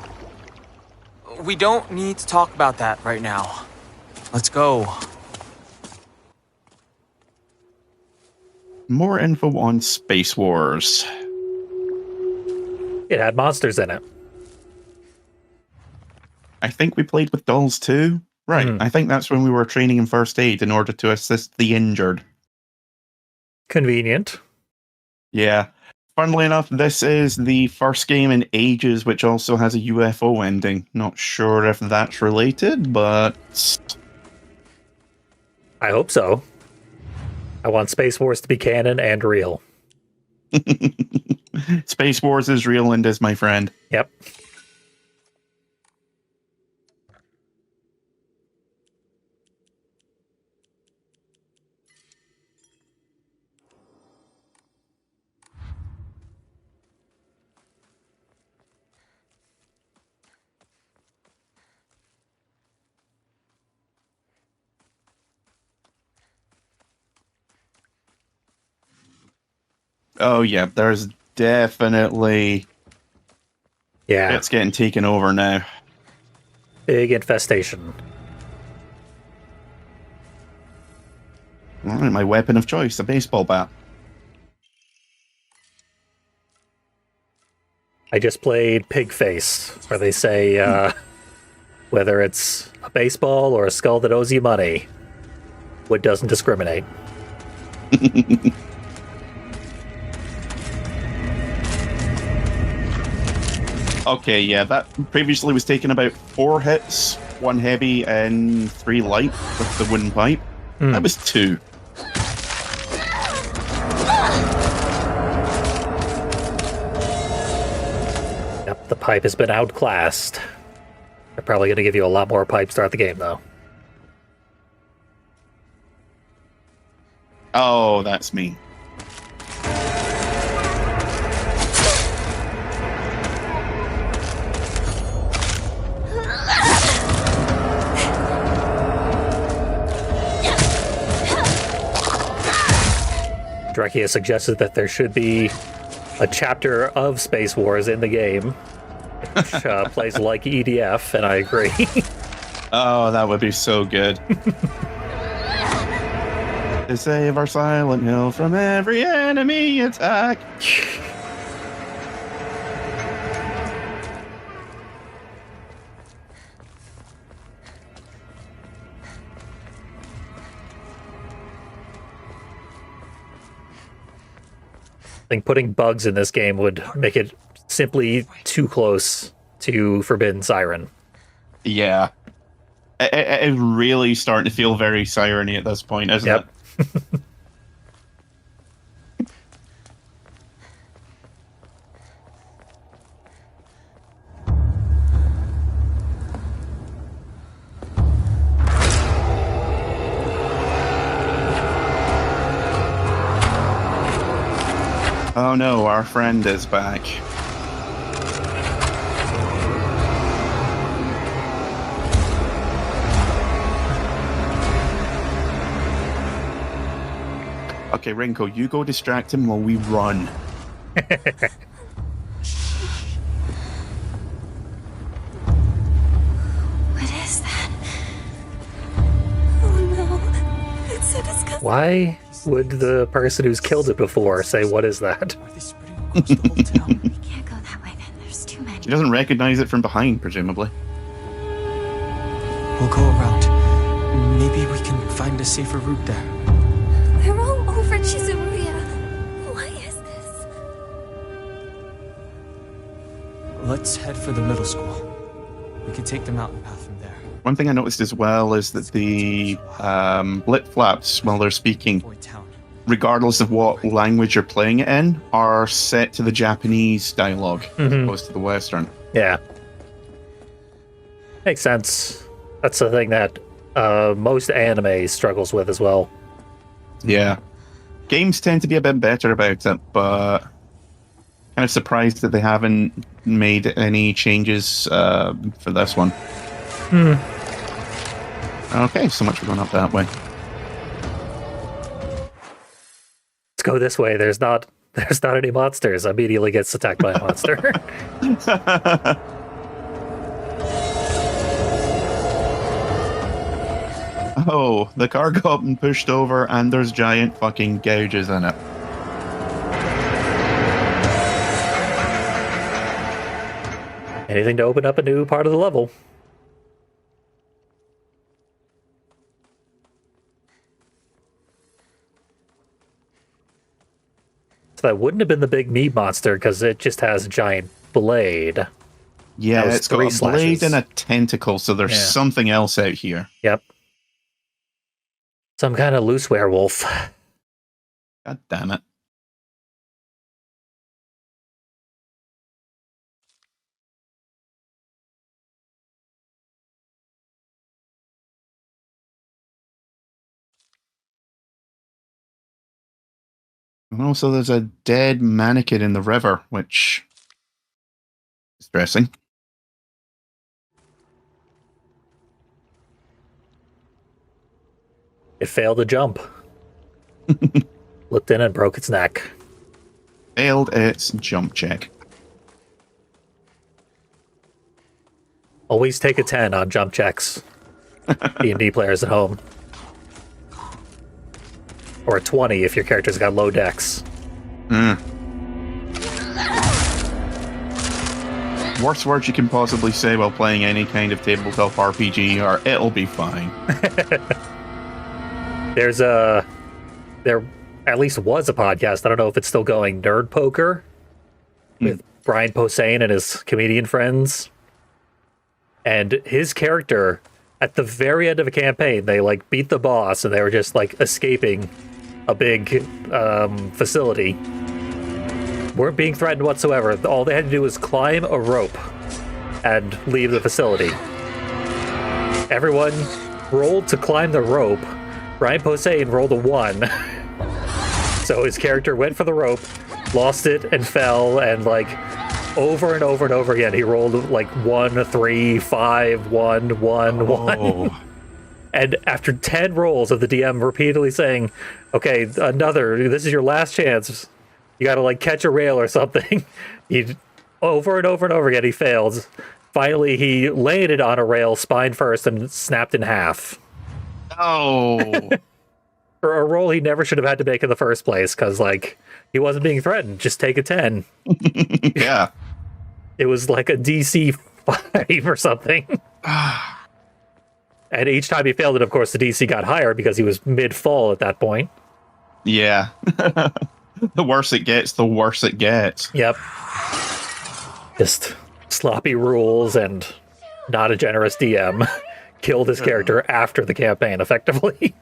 We don't need to talk about that right now. Let's go. More info on Space Wars. It had monsters in it. I think we played with dolls too. Right. I think that's when we were training in first aid in order to assist the injured. Convenient. Yeah. Funnily enough, this is the first game in ages which also has a UFO ending. Not sure if that's related, but I hope so. I want Space Wars to be canon and real. Space Wars is real and is my friend. Yep. Oh yeah, there's definitely Yeah, It's getting taken over now. big infestation. All right, my weapon of choice, a baseball bat. I just played Pig Face, where they say whether it's a baseball or a skull that owes you money, wood doesn't discriminate. Okay, yeah, that previously was taking about 4 hits, 1 heavy and 3 light with the wooden pipe. That was 2. Yep, the pipe has been outclassed. They're probably going to give you a lot more pipes throughout the game, though. Oh, that's me. Dreki has suggested that there should be a chapter of Space Wars in the game, which plays like EDF, and I agree. Oh, that would be so good. To save our Silent Hill from every enemy attack. I think putting bugs in this game would make it simply too close to Forbidden Siren. Yeah. It's really starting to feel very siren-y at this point, isn't Yep. it? Oh no, our friend is back. Okay, Rinko, you go distract him while we run. What is that? Oh no. It's so disgusting. Why would the person who's killed it before say, "What is that?" Are they spreading across the whole town? We can't go that way then. There's too many. He doesn't recognize it from behind, presumably. We'll go around. Maybe we can find a safer route there. They're all over Chizuruya. Why is this? Let's head for the middle school. We can take the mountain path from there. One thing I noticed as well is that the lip flaps, while they're speaking, Avoid town. regardless of what language you're playing it in, are set to the Japanese dialogue as opposed to the Western. Yeah. Makes sense. That's the thing that most anime struggles with as well. Yeah. Games tend to be a bit better about it, but kind of surprised that they haven't made any changes for this one. Okay, so much for going up that way. Let's go this way. There's not any monsters. Immediately gets attacked by a monster. Oh, the car got pushed over and there's giant fucking gouges in it. Anything to open up a new part of the level. So that wouldn't have been the big meat monster because it just has a giant blade. Yeah, That was it's got a 3 blade slashes. and a tentacle, so there's Yeah. something else out here. Yep. Some kind of loose werewolf. God damn it. And also, there's a dead mannequin in the river, which is distressing. It failed to jump. Looked in and broke its neck. Failed its jump check. Always take a 10 on jump checks. D&D players at home. Or a 20 if your character's got low dex. Worst words you can possibly say while playing any kind of tabletop RPG are, it'll be fine. There at least was a podcast, I don't know if it's still going, Nerd Poker, with Brian Posehn and his comedian friends. And his character, at the very end of a campaign, they like beat the boss and they were just like escaping a big facility. Weren't being threatened whatsoever. All they had to do was climb a rope and leave the facility. Everyone rolled to climb the rope. Brian Posehn rolled a 1. So his character went for the rope, lost it, and fell, and like over and over and over again, he rolled like 1, 3, 5, 1, 1, 1. And after 10 rolls of the DM repeatedly saying, okay, this is your last chance. You gotta like catch a rail or something. He over and over and over again, he failed. Finally, he landed on a rail, spine first, and snapped in half. Oh. For a roll he never should have had to make in the first place, because like he wasn't being threatened. Just take a 10. Yeah. It was like a DC 5 or something. And each time he failed it, of course, the DC got higher because he was mid-fall at that point. Yeah. The worse it gets, the worse it gets. Yep. Just sloppy rules and not a generous DM killed his character after the campaign, effectively.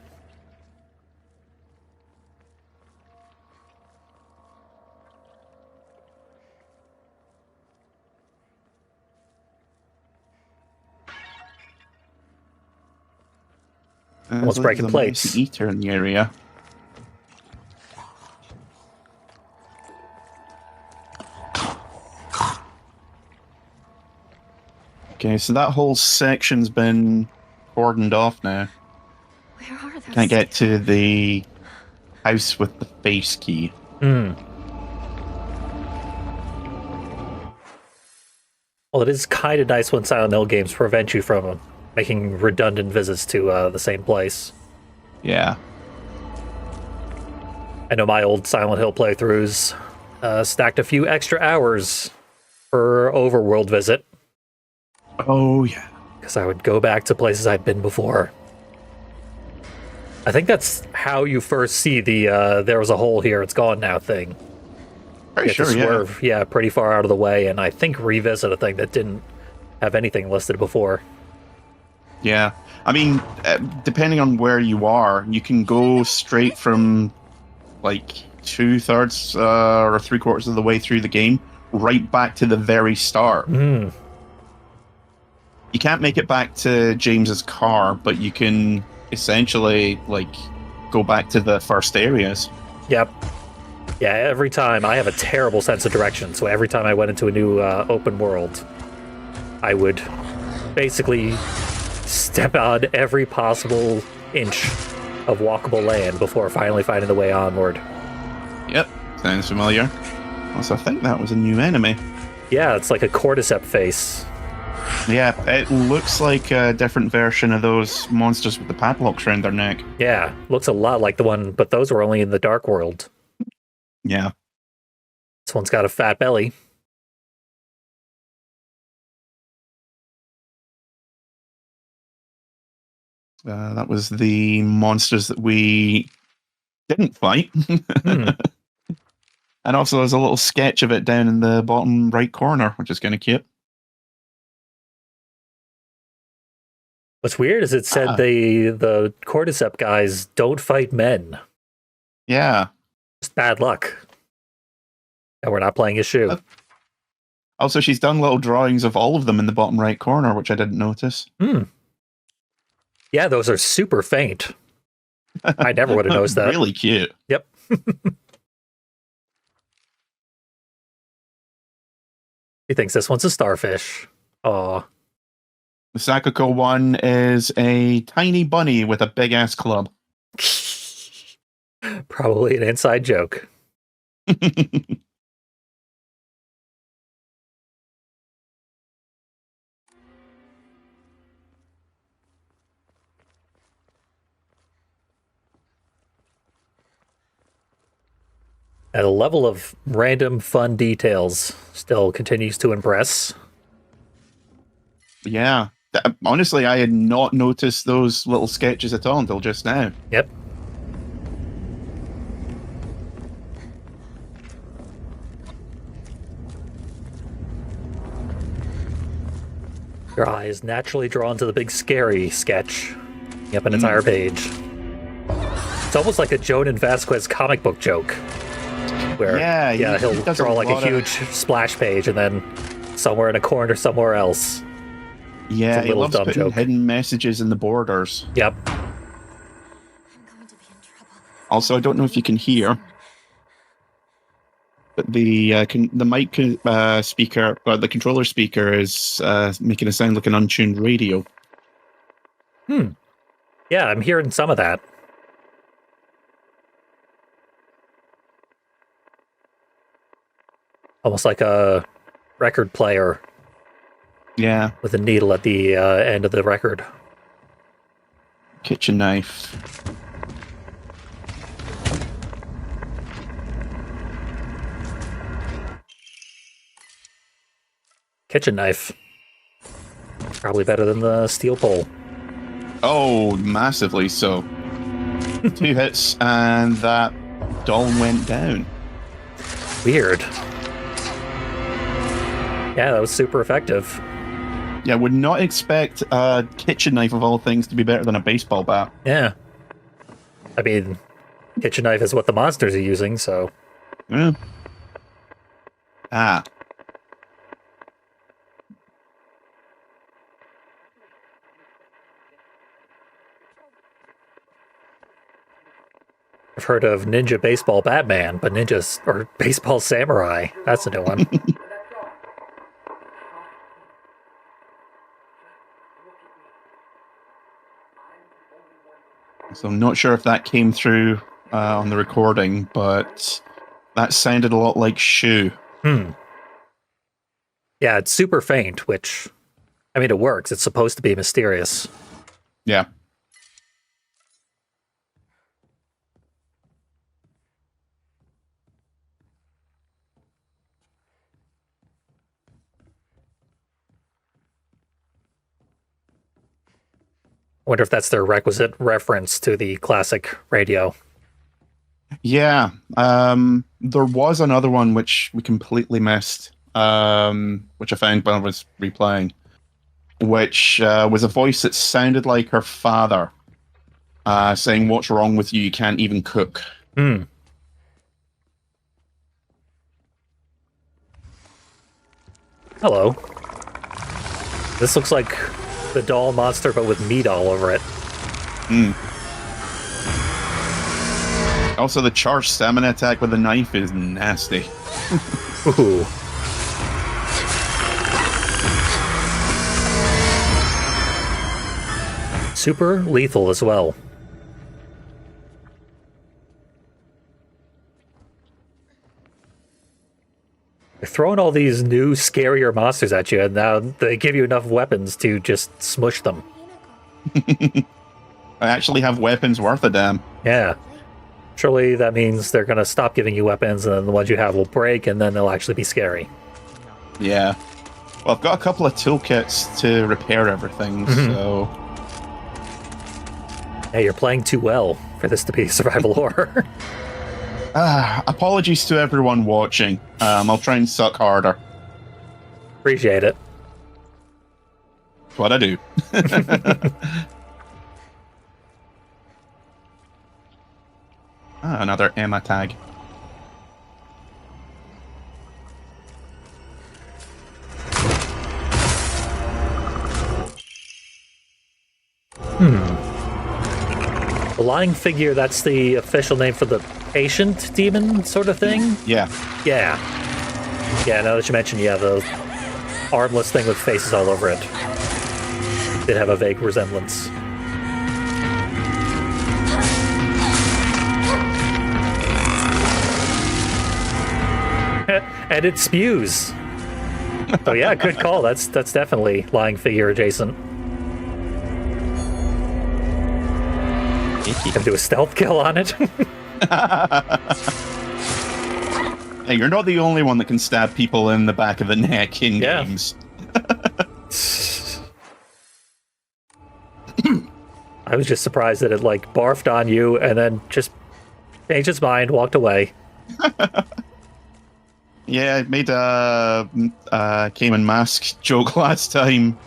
Almost breaking plates. Eater in the area. Okay, so that whole section's been cordoned off now. Where are those? Can't get to the house with the face key. Well, it is kind of nice when Silent Hill games prevent you from making redundant visits to the same place. Yeah. I know my old Silent Hill playthroughs stacked a few extra hours per overworld visit. Oh, yeah. Because I would go back to places I'd been before. I think that's how you first see the there was a hole here, it's gone now thing. Pretty sure, swerve, yeah, pretty far out of the way, and I think revisit a thing that didn't have anything listed before. Yeah. I mean, depending on where you are, you can go straight from like 2/3 or 3/4 of the way through the game right back to the very start. You can't make it back to James's car, but you can essentially like go back to the first areas. Yep. Yeah, every time I have a terrible sense of direction, so every time I went into a new open world, I would basically step on every possible inch of walkable land before finally finding the way onward. Yep, sounds familiar. Also, I think that was a new enemy. Yeah, it's like a cordyceps face. Yeah, it looks like a different version of those monsters with the padlocks around their neck. Yeah, looks a lot like the one, but those were only in the Dark World. Yeah. This one's got a fat belly. That was the monsters that we didn't fight. And also there's a little sketch of it down in the bottom right corner, which is kind of cute. What's weird is it said the cordyceps guys don't fight men. Yeah. It's bad luck. And we're not playing issue. Also, she's done little drawings of all of them in the bottom right corner, which I didn't notice. Yeah, those are super faint. I never would have noticed that. Really cute. Yep. He thinks this one's a starfish. Aw. The Sakako one is a tiny bunny with a big ass club. Probably an inside joke. And the level of random fun details still continues to impress. Yeah. Honestly, I had not noticed those little sketches at all until just now. Yep. Your eye is naturally drawn to the big scary sketch. Yep, an entire page. It's almost like a Joan and Vasquez comic book joke. Where, Yeah, he'll he does draw a like a lot of- huge splash page and then somewhere in a corner somewhere else. Yeah, It's a he little loves dumb putting joke. hidden messages in the borders. Yep. I'm going to be in trouble. Also, I don't know if you can hear, but the mic speaker, the controller speaker is making a sound like an untuned radio. Yeah, I'm hearing some of that. Almost like a record player Yeah, with a needle at the end of the record. kitchen knife. Kitchen knife. Probably better than the steel pole. Oh, massively so. 2 hits and that doll went down. Weird. Yeah, that was super effective. Yeah, would not expect a kitchen knife of all things to be better than a baseball bat. Yeah. I mean, kitchen knife is what the monsters are using, so... Yeah. Ah. I've heard of Ninja Baseball Batman, but Ninjas... or Baseball Samurai. That's a new one. So I'm not sure if that came through on the recording, but that sounded a lot like Shoe. Yeah, it's super faint, which... I mean, it works. It's supposed to be mysterious. Yeah. I wonder if that's their requisite reference to the classic radio. Yeah. There was another one which we completely missed, which I found when I was replaying, which was a voice that sounded like her father saying, "What's wrong with you? You can't even cook." Hello. This looks like the doll monster, but with meat all over it. Also, the charged stamina attack with the knife is nasty. Ooh. Super lethal as well. They're throwing all these new, scarier monsters at you, and now they give you enough weapons to just smush them. I actually have weapons worth a damn. Yeah. Surely that means they're going to stop giving you weapons, and then the ones you have will break, and then they'll actually be scary. Yeah. Well, I've got a couple of toolkits to repair everything, so... Hey, you're playing too well for this to be survival horror. Apologies to everyone watching. I'll try and suck harder. Appreciate it. That's what I do. Another Emma tag. The lying figure, that's the official name for the patient demon sort of thing? Yeah. Yeah. Yeah, now that you mention, yeah, the armless thing with faces all over it did have a vague resemblance. And it spews. So yeah, good call. That's definitely lying figure adjacent. Gonna do a stealth kill on it. Hey, you're not the only one that can stab people in the back of the neck in Yeah. games. I was just surprised that it like barfed on you and then just changed its mind, walked away. Yeah, I made a Cayman Mask joke last time.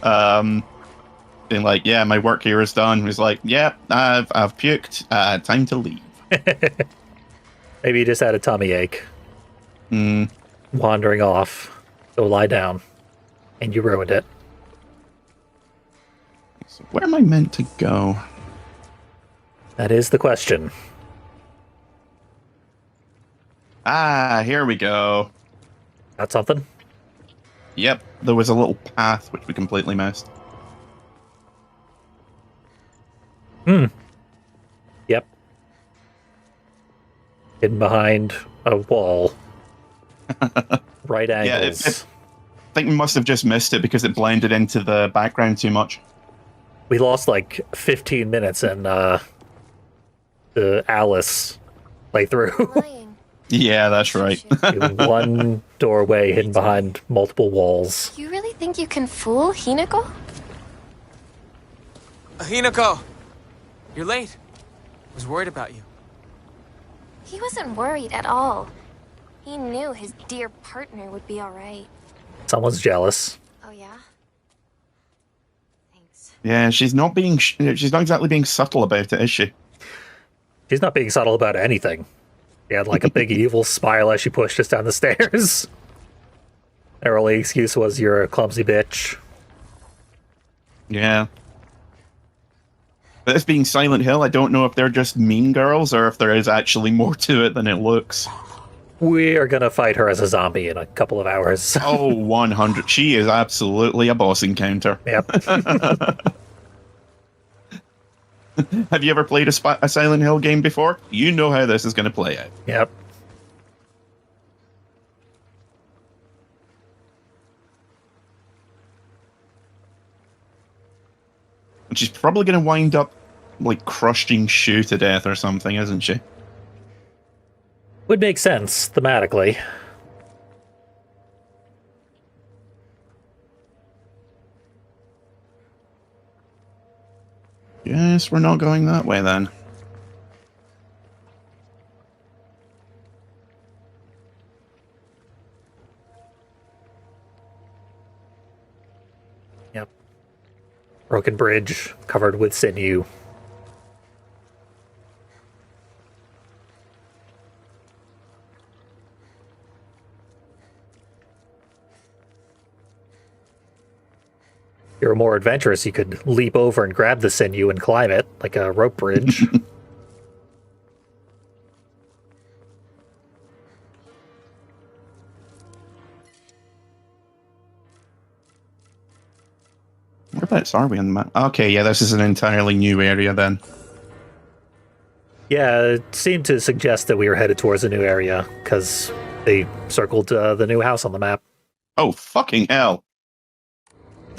Being like, yeah, my work here is done. He was like, yeah, I've puked. Time to leave. Maybe you just had a tummy ache. Hmm. Wandering off. Go lie down. And you ruined it. So where am I meant to go? That is the question. Ah, here we go. Got something? Yep, there was a little path which we completely missed. Yep. Hidden behind a wall. Right Yeah, angles. I think we must have just missed it because it blended into the background too much. We lost like 15 minutes in the Alice playthrough. Lying. Yeah, that's right. In one doorway hidden behind multiple walls. You really think you can fool Hinako? Hinako! You're late. I was worried about you. He wasn't worried at all. He knew his dear partner would be alright. Someone's jealous. Oh, yeah? Thanks. Yeah, she's not exactly being subtle about it, is she? She's not being subtle about anything. She had like a big evil smile as she pushed us down the stairs. Her only excuse was you're a clumsy bitch. Yeah. But this being Silent Hill, I don't know if they're just mean girls or if there is actually more to it than it looks. We are gonna fight her as a zombie in a couple of hours. Oh, 100. She is absolutely a boss encounter. Yep. Have you ever played a Silent Hill game before? You know how this is going to play out. Yep. And she's probably going to wind up like crushing Shu to death or something, isn't she? Would make sense thematically. Yes, we're not going that way then. Yep. Broken bridge covered with sinew. If you're more adventurous, you could leap over and grab the sinew and climb it like a rope bridge. Whereabouts are we on the map? Okay, yeah, this is an entirely new area then. Yeah, it seemed to suggest that we were headed towards a new area because they circled the new house on the map. Oh, fucking hell.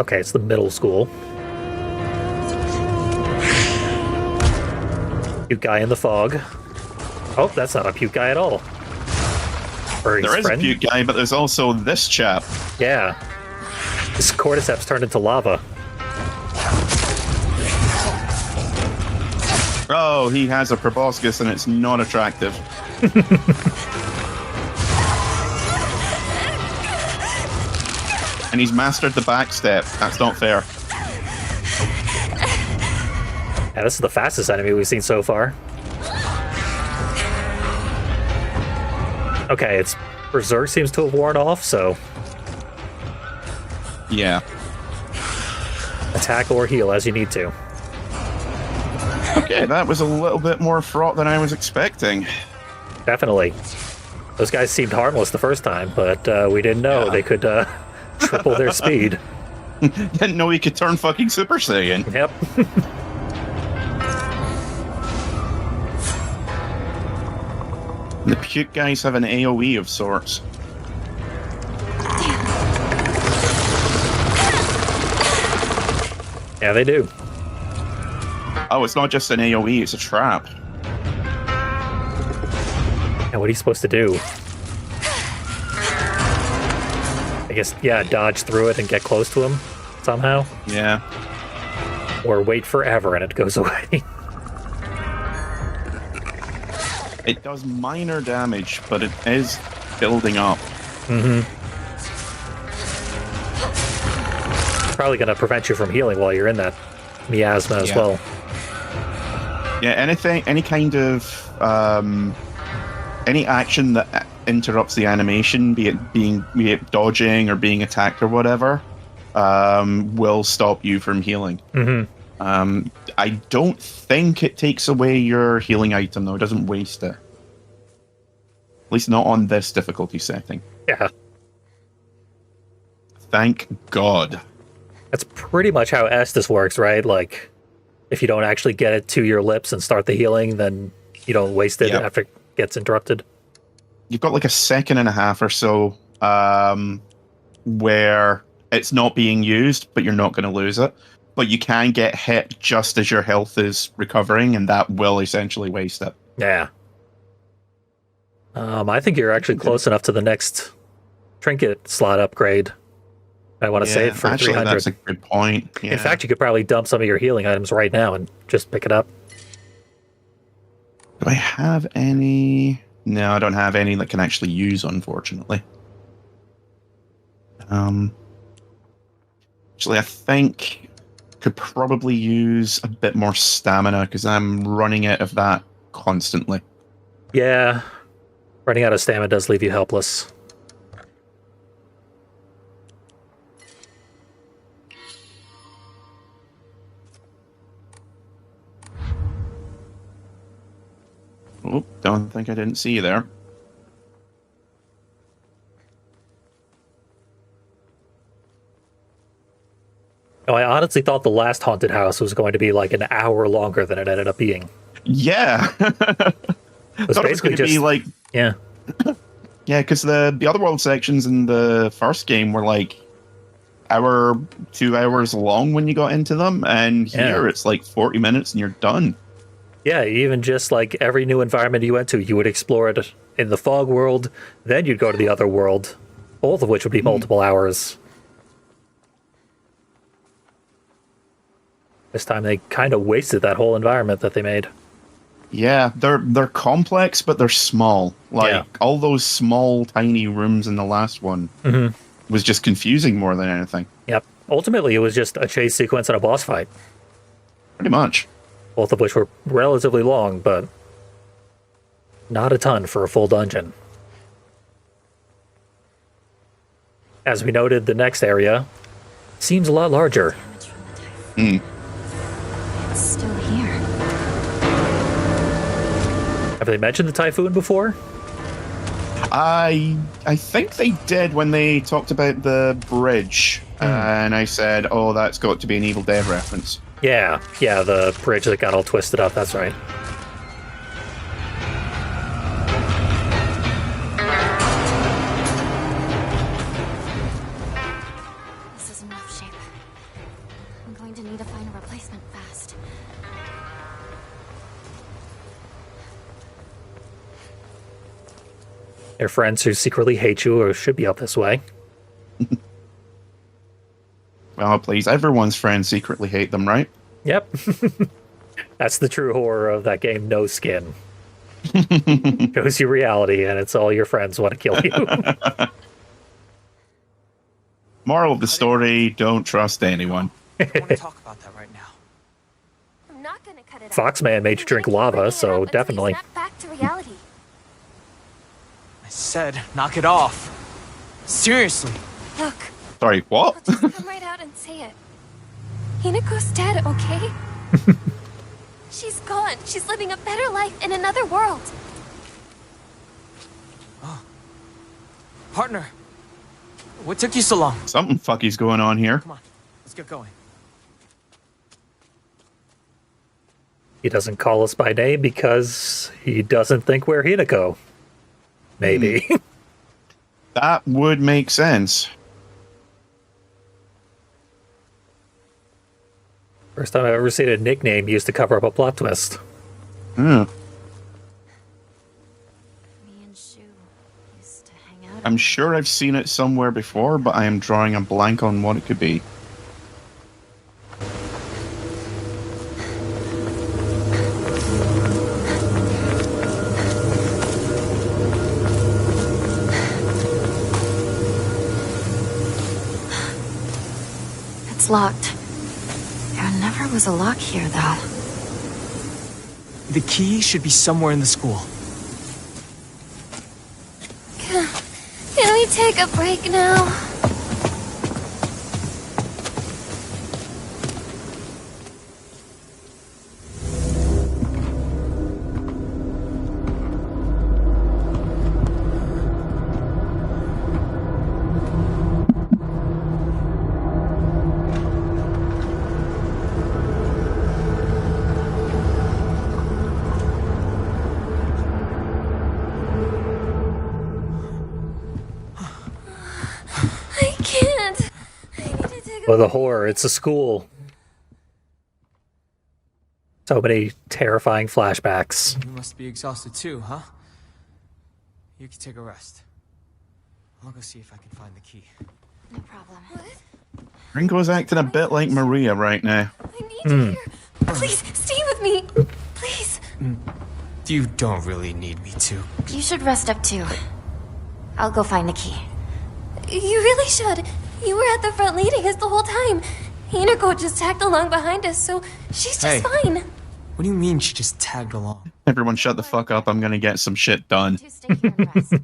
Okay, it's the middle school. Puke guy in the fog. Oh, that's not a puke guy at all. Or his There is friend. a puke guy, but there's also this chap. Yeah. This cordyceps turned into lava. Oh, he has a proboscis and it's not attractive. And he's mastered the backstep. That's not fair. Yeah, this is the fastest enemy we've seen so far. Okay, its Berserk seems to have worn off, so Yeah. attack or heal as you need to. Okay, that was a little bit more fraught than I was expecting. Definitely. Those guys seemed harmless the first time, but we didn't know Yeah. they could triple their speed. Didn't know he could turn fucking Super Saiyan. Yep. The puke guys have an AoE of sorts. Yeah, they do. Oh, it's not just an AoE, it's a trap. And what are you supposed to do? I guess, yeah, dodge through it and get close to him somehow. Yeah. Or wait forever and it goes away. It does minor damage, but it is building up. Probably going to prevent you from healing while you're in that miasma as Yeah. well. Yeah, any kind of any action that interrupts the animation, be it dodging or being attacked or whatever, will stop you from healing. I don't think it takes away your healing item though. It doesn't waste it. At least not on this difficulty setting. Yeah. Thank God. That's pretty much how Estus works, right? Like, if you don't actually get it to your lips and start the healing, then you don't waste it Yep. after it gets interrupted. You've got like a second and a half or so where it's not being used, but you're not going to lose it. But you can get hit just as your health is recovering, and that will essentially waste it. Yeah. I think you're actually close enough to the next trinket slot upgrade. I want to save for actually, 300. that's a good point. Yeah. In fact, you could probably dump some of your healing items right now and just pick it up. Do I have any? No, I don't have any that can actually use, unfortunately. Actually, I think could probably use a bit more stamina because I'm running out of that constantly. Yeah. Running out of stamina does leave you helpless. Oh, don't think I didn't see you there. Oh, I honestly thought the last haunted house was going to be like an hour longer than it ended up being. Yeah. It was Thought it was basically going to be just like, yeah. yeah, because the other world sections in the first game were like 2 hours long when you got into them, and here Yeah. it's like 40 minutes and you're done. Yeah, even just like every new environment you went to, you would explore it in the fog world, then you'd go to the other world, both of which would be multiple hours. This time they kind of wasted that whole environment that they made. Yeah, they're complex, but they're small. Like Yeah. all those small, tiny rooms in the last one was just confusing more than anything. Yep. Ultimately, it was just a chase sequence and a boss fight, Pretty much. both of which were relatively long, but not a ton for a full dungeon. As we noted, the next area seems a lot larger. It's still here. Have they mentioned the typhoon before? I think they did when they talked about the bridge, and I said, "Oh, that's got to be an Evil Dead reference." Yeah, the bridge that got all twisted up, that's right. This is in rough shape. I'm going to need to find a replacement fast. Your friends who secretly hate you or should be up this way. Well, please, everyone's friends secretly hate them, right? Yep. That's the true horror of that game, No Skin. Shows you reality, and it's all your friends want to kill you. Moral of the story: don't trust anyone. I don't want to talk about that right now. I'm not gonna cut it out. Foxman made you drink lava, so definitely. Snap back to reality. I said, knock it off. Seriously. Look, Sorry, what? I'll just come right out and say it. Hinako's dead, okay? She's gone. She's living a better life in another world. Partner, what took you so long? Something fucky's going on here. Come on, let's get going. He doesn't call us by name because he doesn't think we're Hinako. Maybe. That would make sense. First time I've ever seen a nickname used to cover up a plot twist. Hmm. Me and Shu used Just to hang out. I'm sure I've seen it somewhere before, but I am drawing a blank on what it could be. It's locked. There never was a lock here, though. The key should be somewhere in the school. Can we take a break now? I can't. I need to take a Oh, the horror. It's a school. So many terrifying flashbacks. You must be exhausted too, huh? You can take a rest. I'll go see if I can find the key. No problem. What? Ringo's acting a bit like Maria right now. I need you here. Please, stay with me. Please. You don't really need me to. You should rest up too. I'll go find the key. You really should. You were at the front leading us the whole time. Hinako just tagged along behind us, so she's just Hey. fine. What do you mean she just tagged along? Everyone shut the fuck up, I'm gonna get some shit done. To stay here and rest.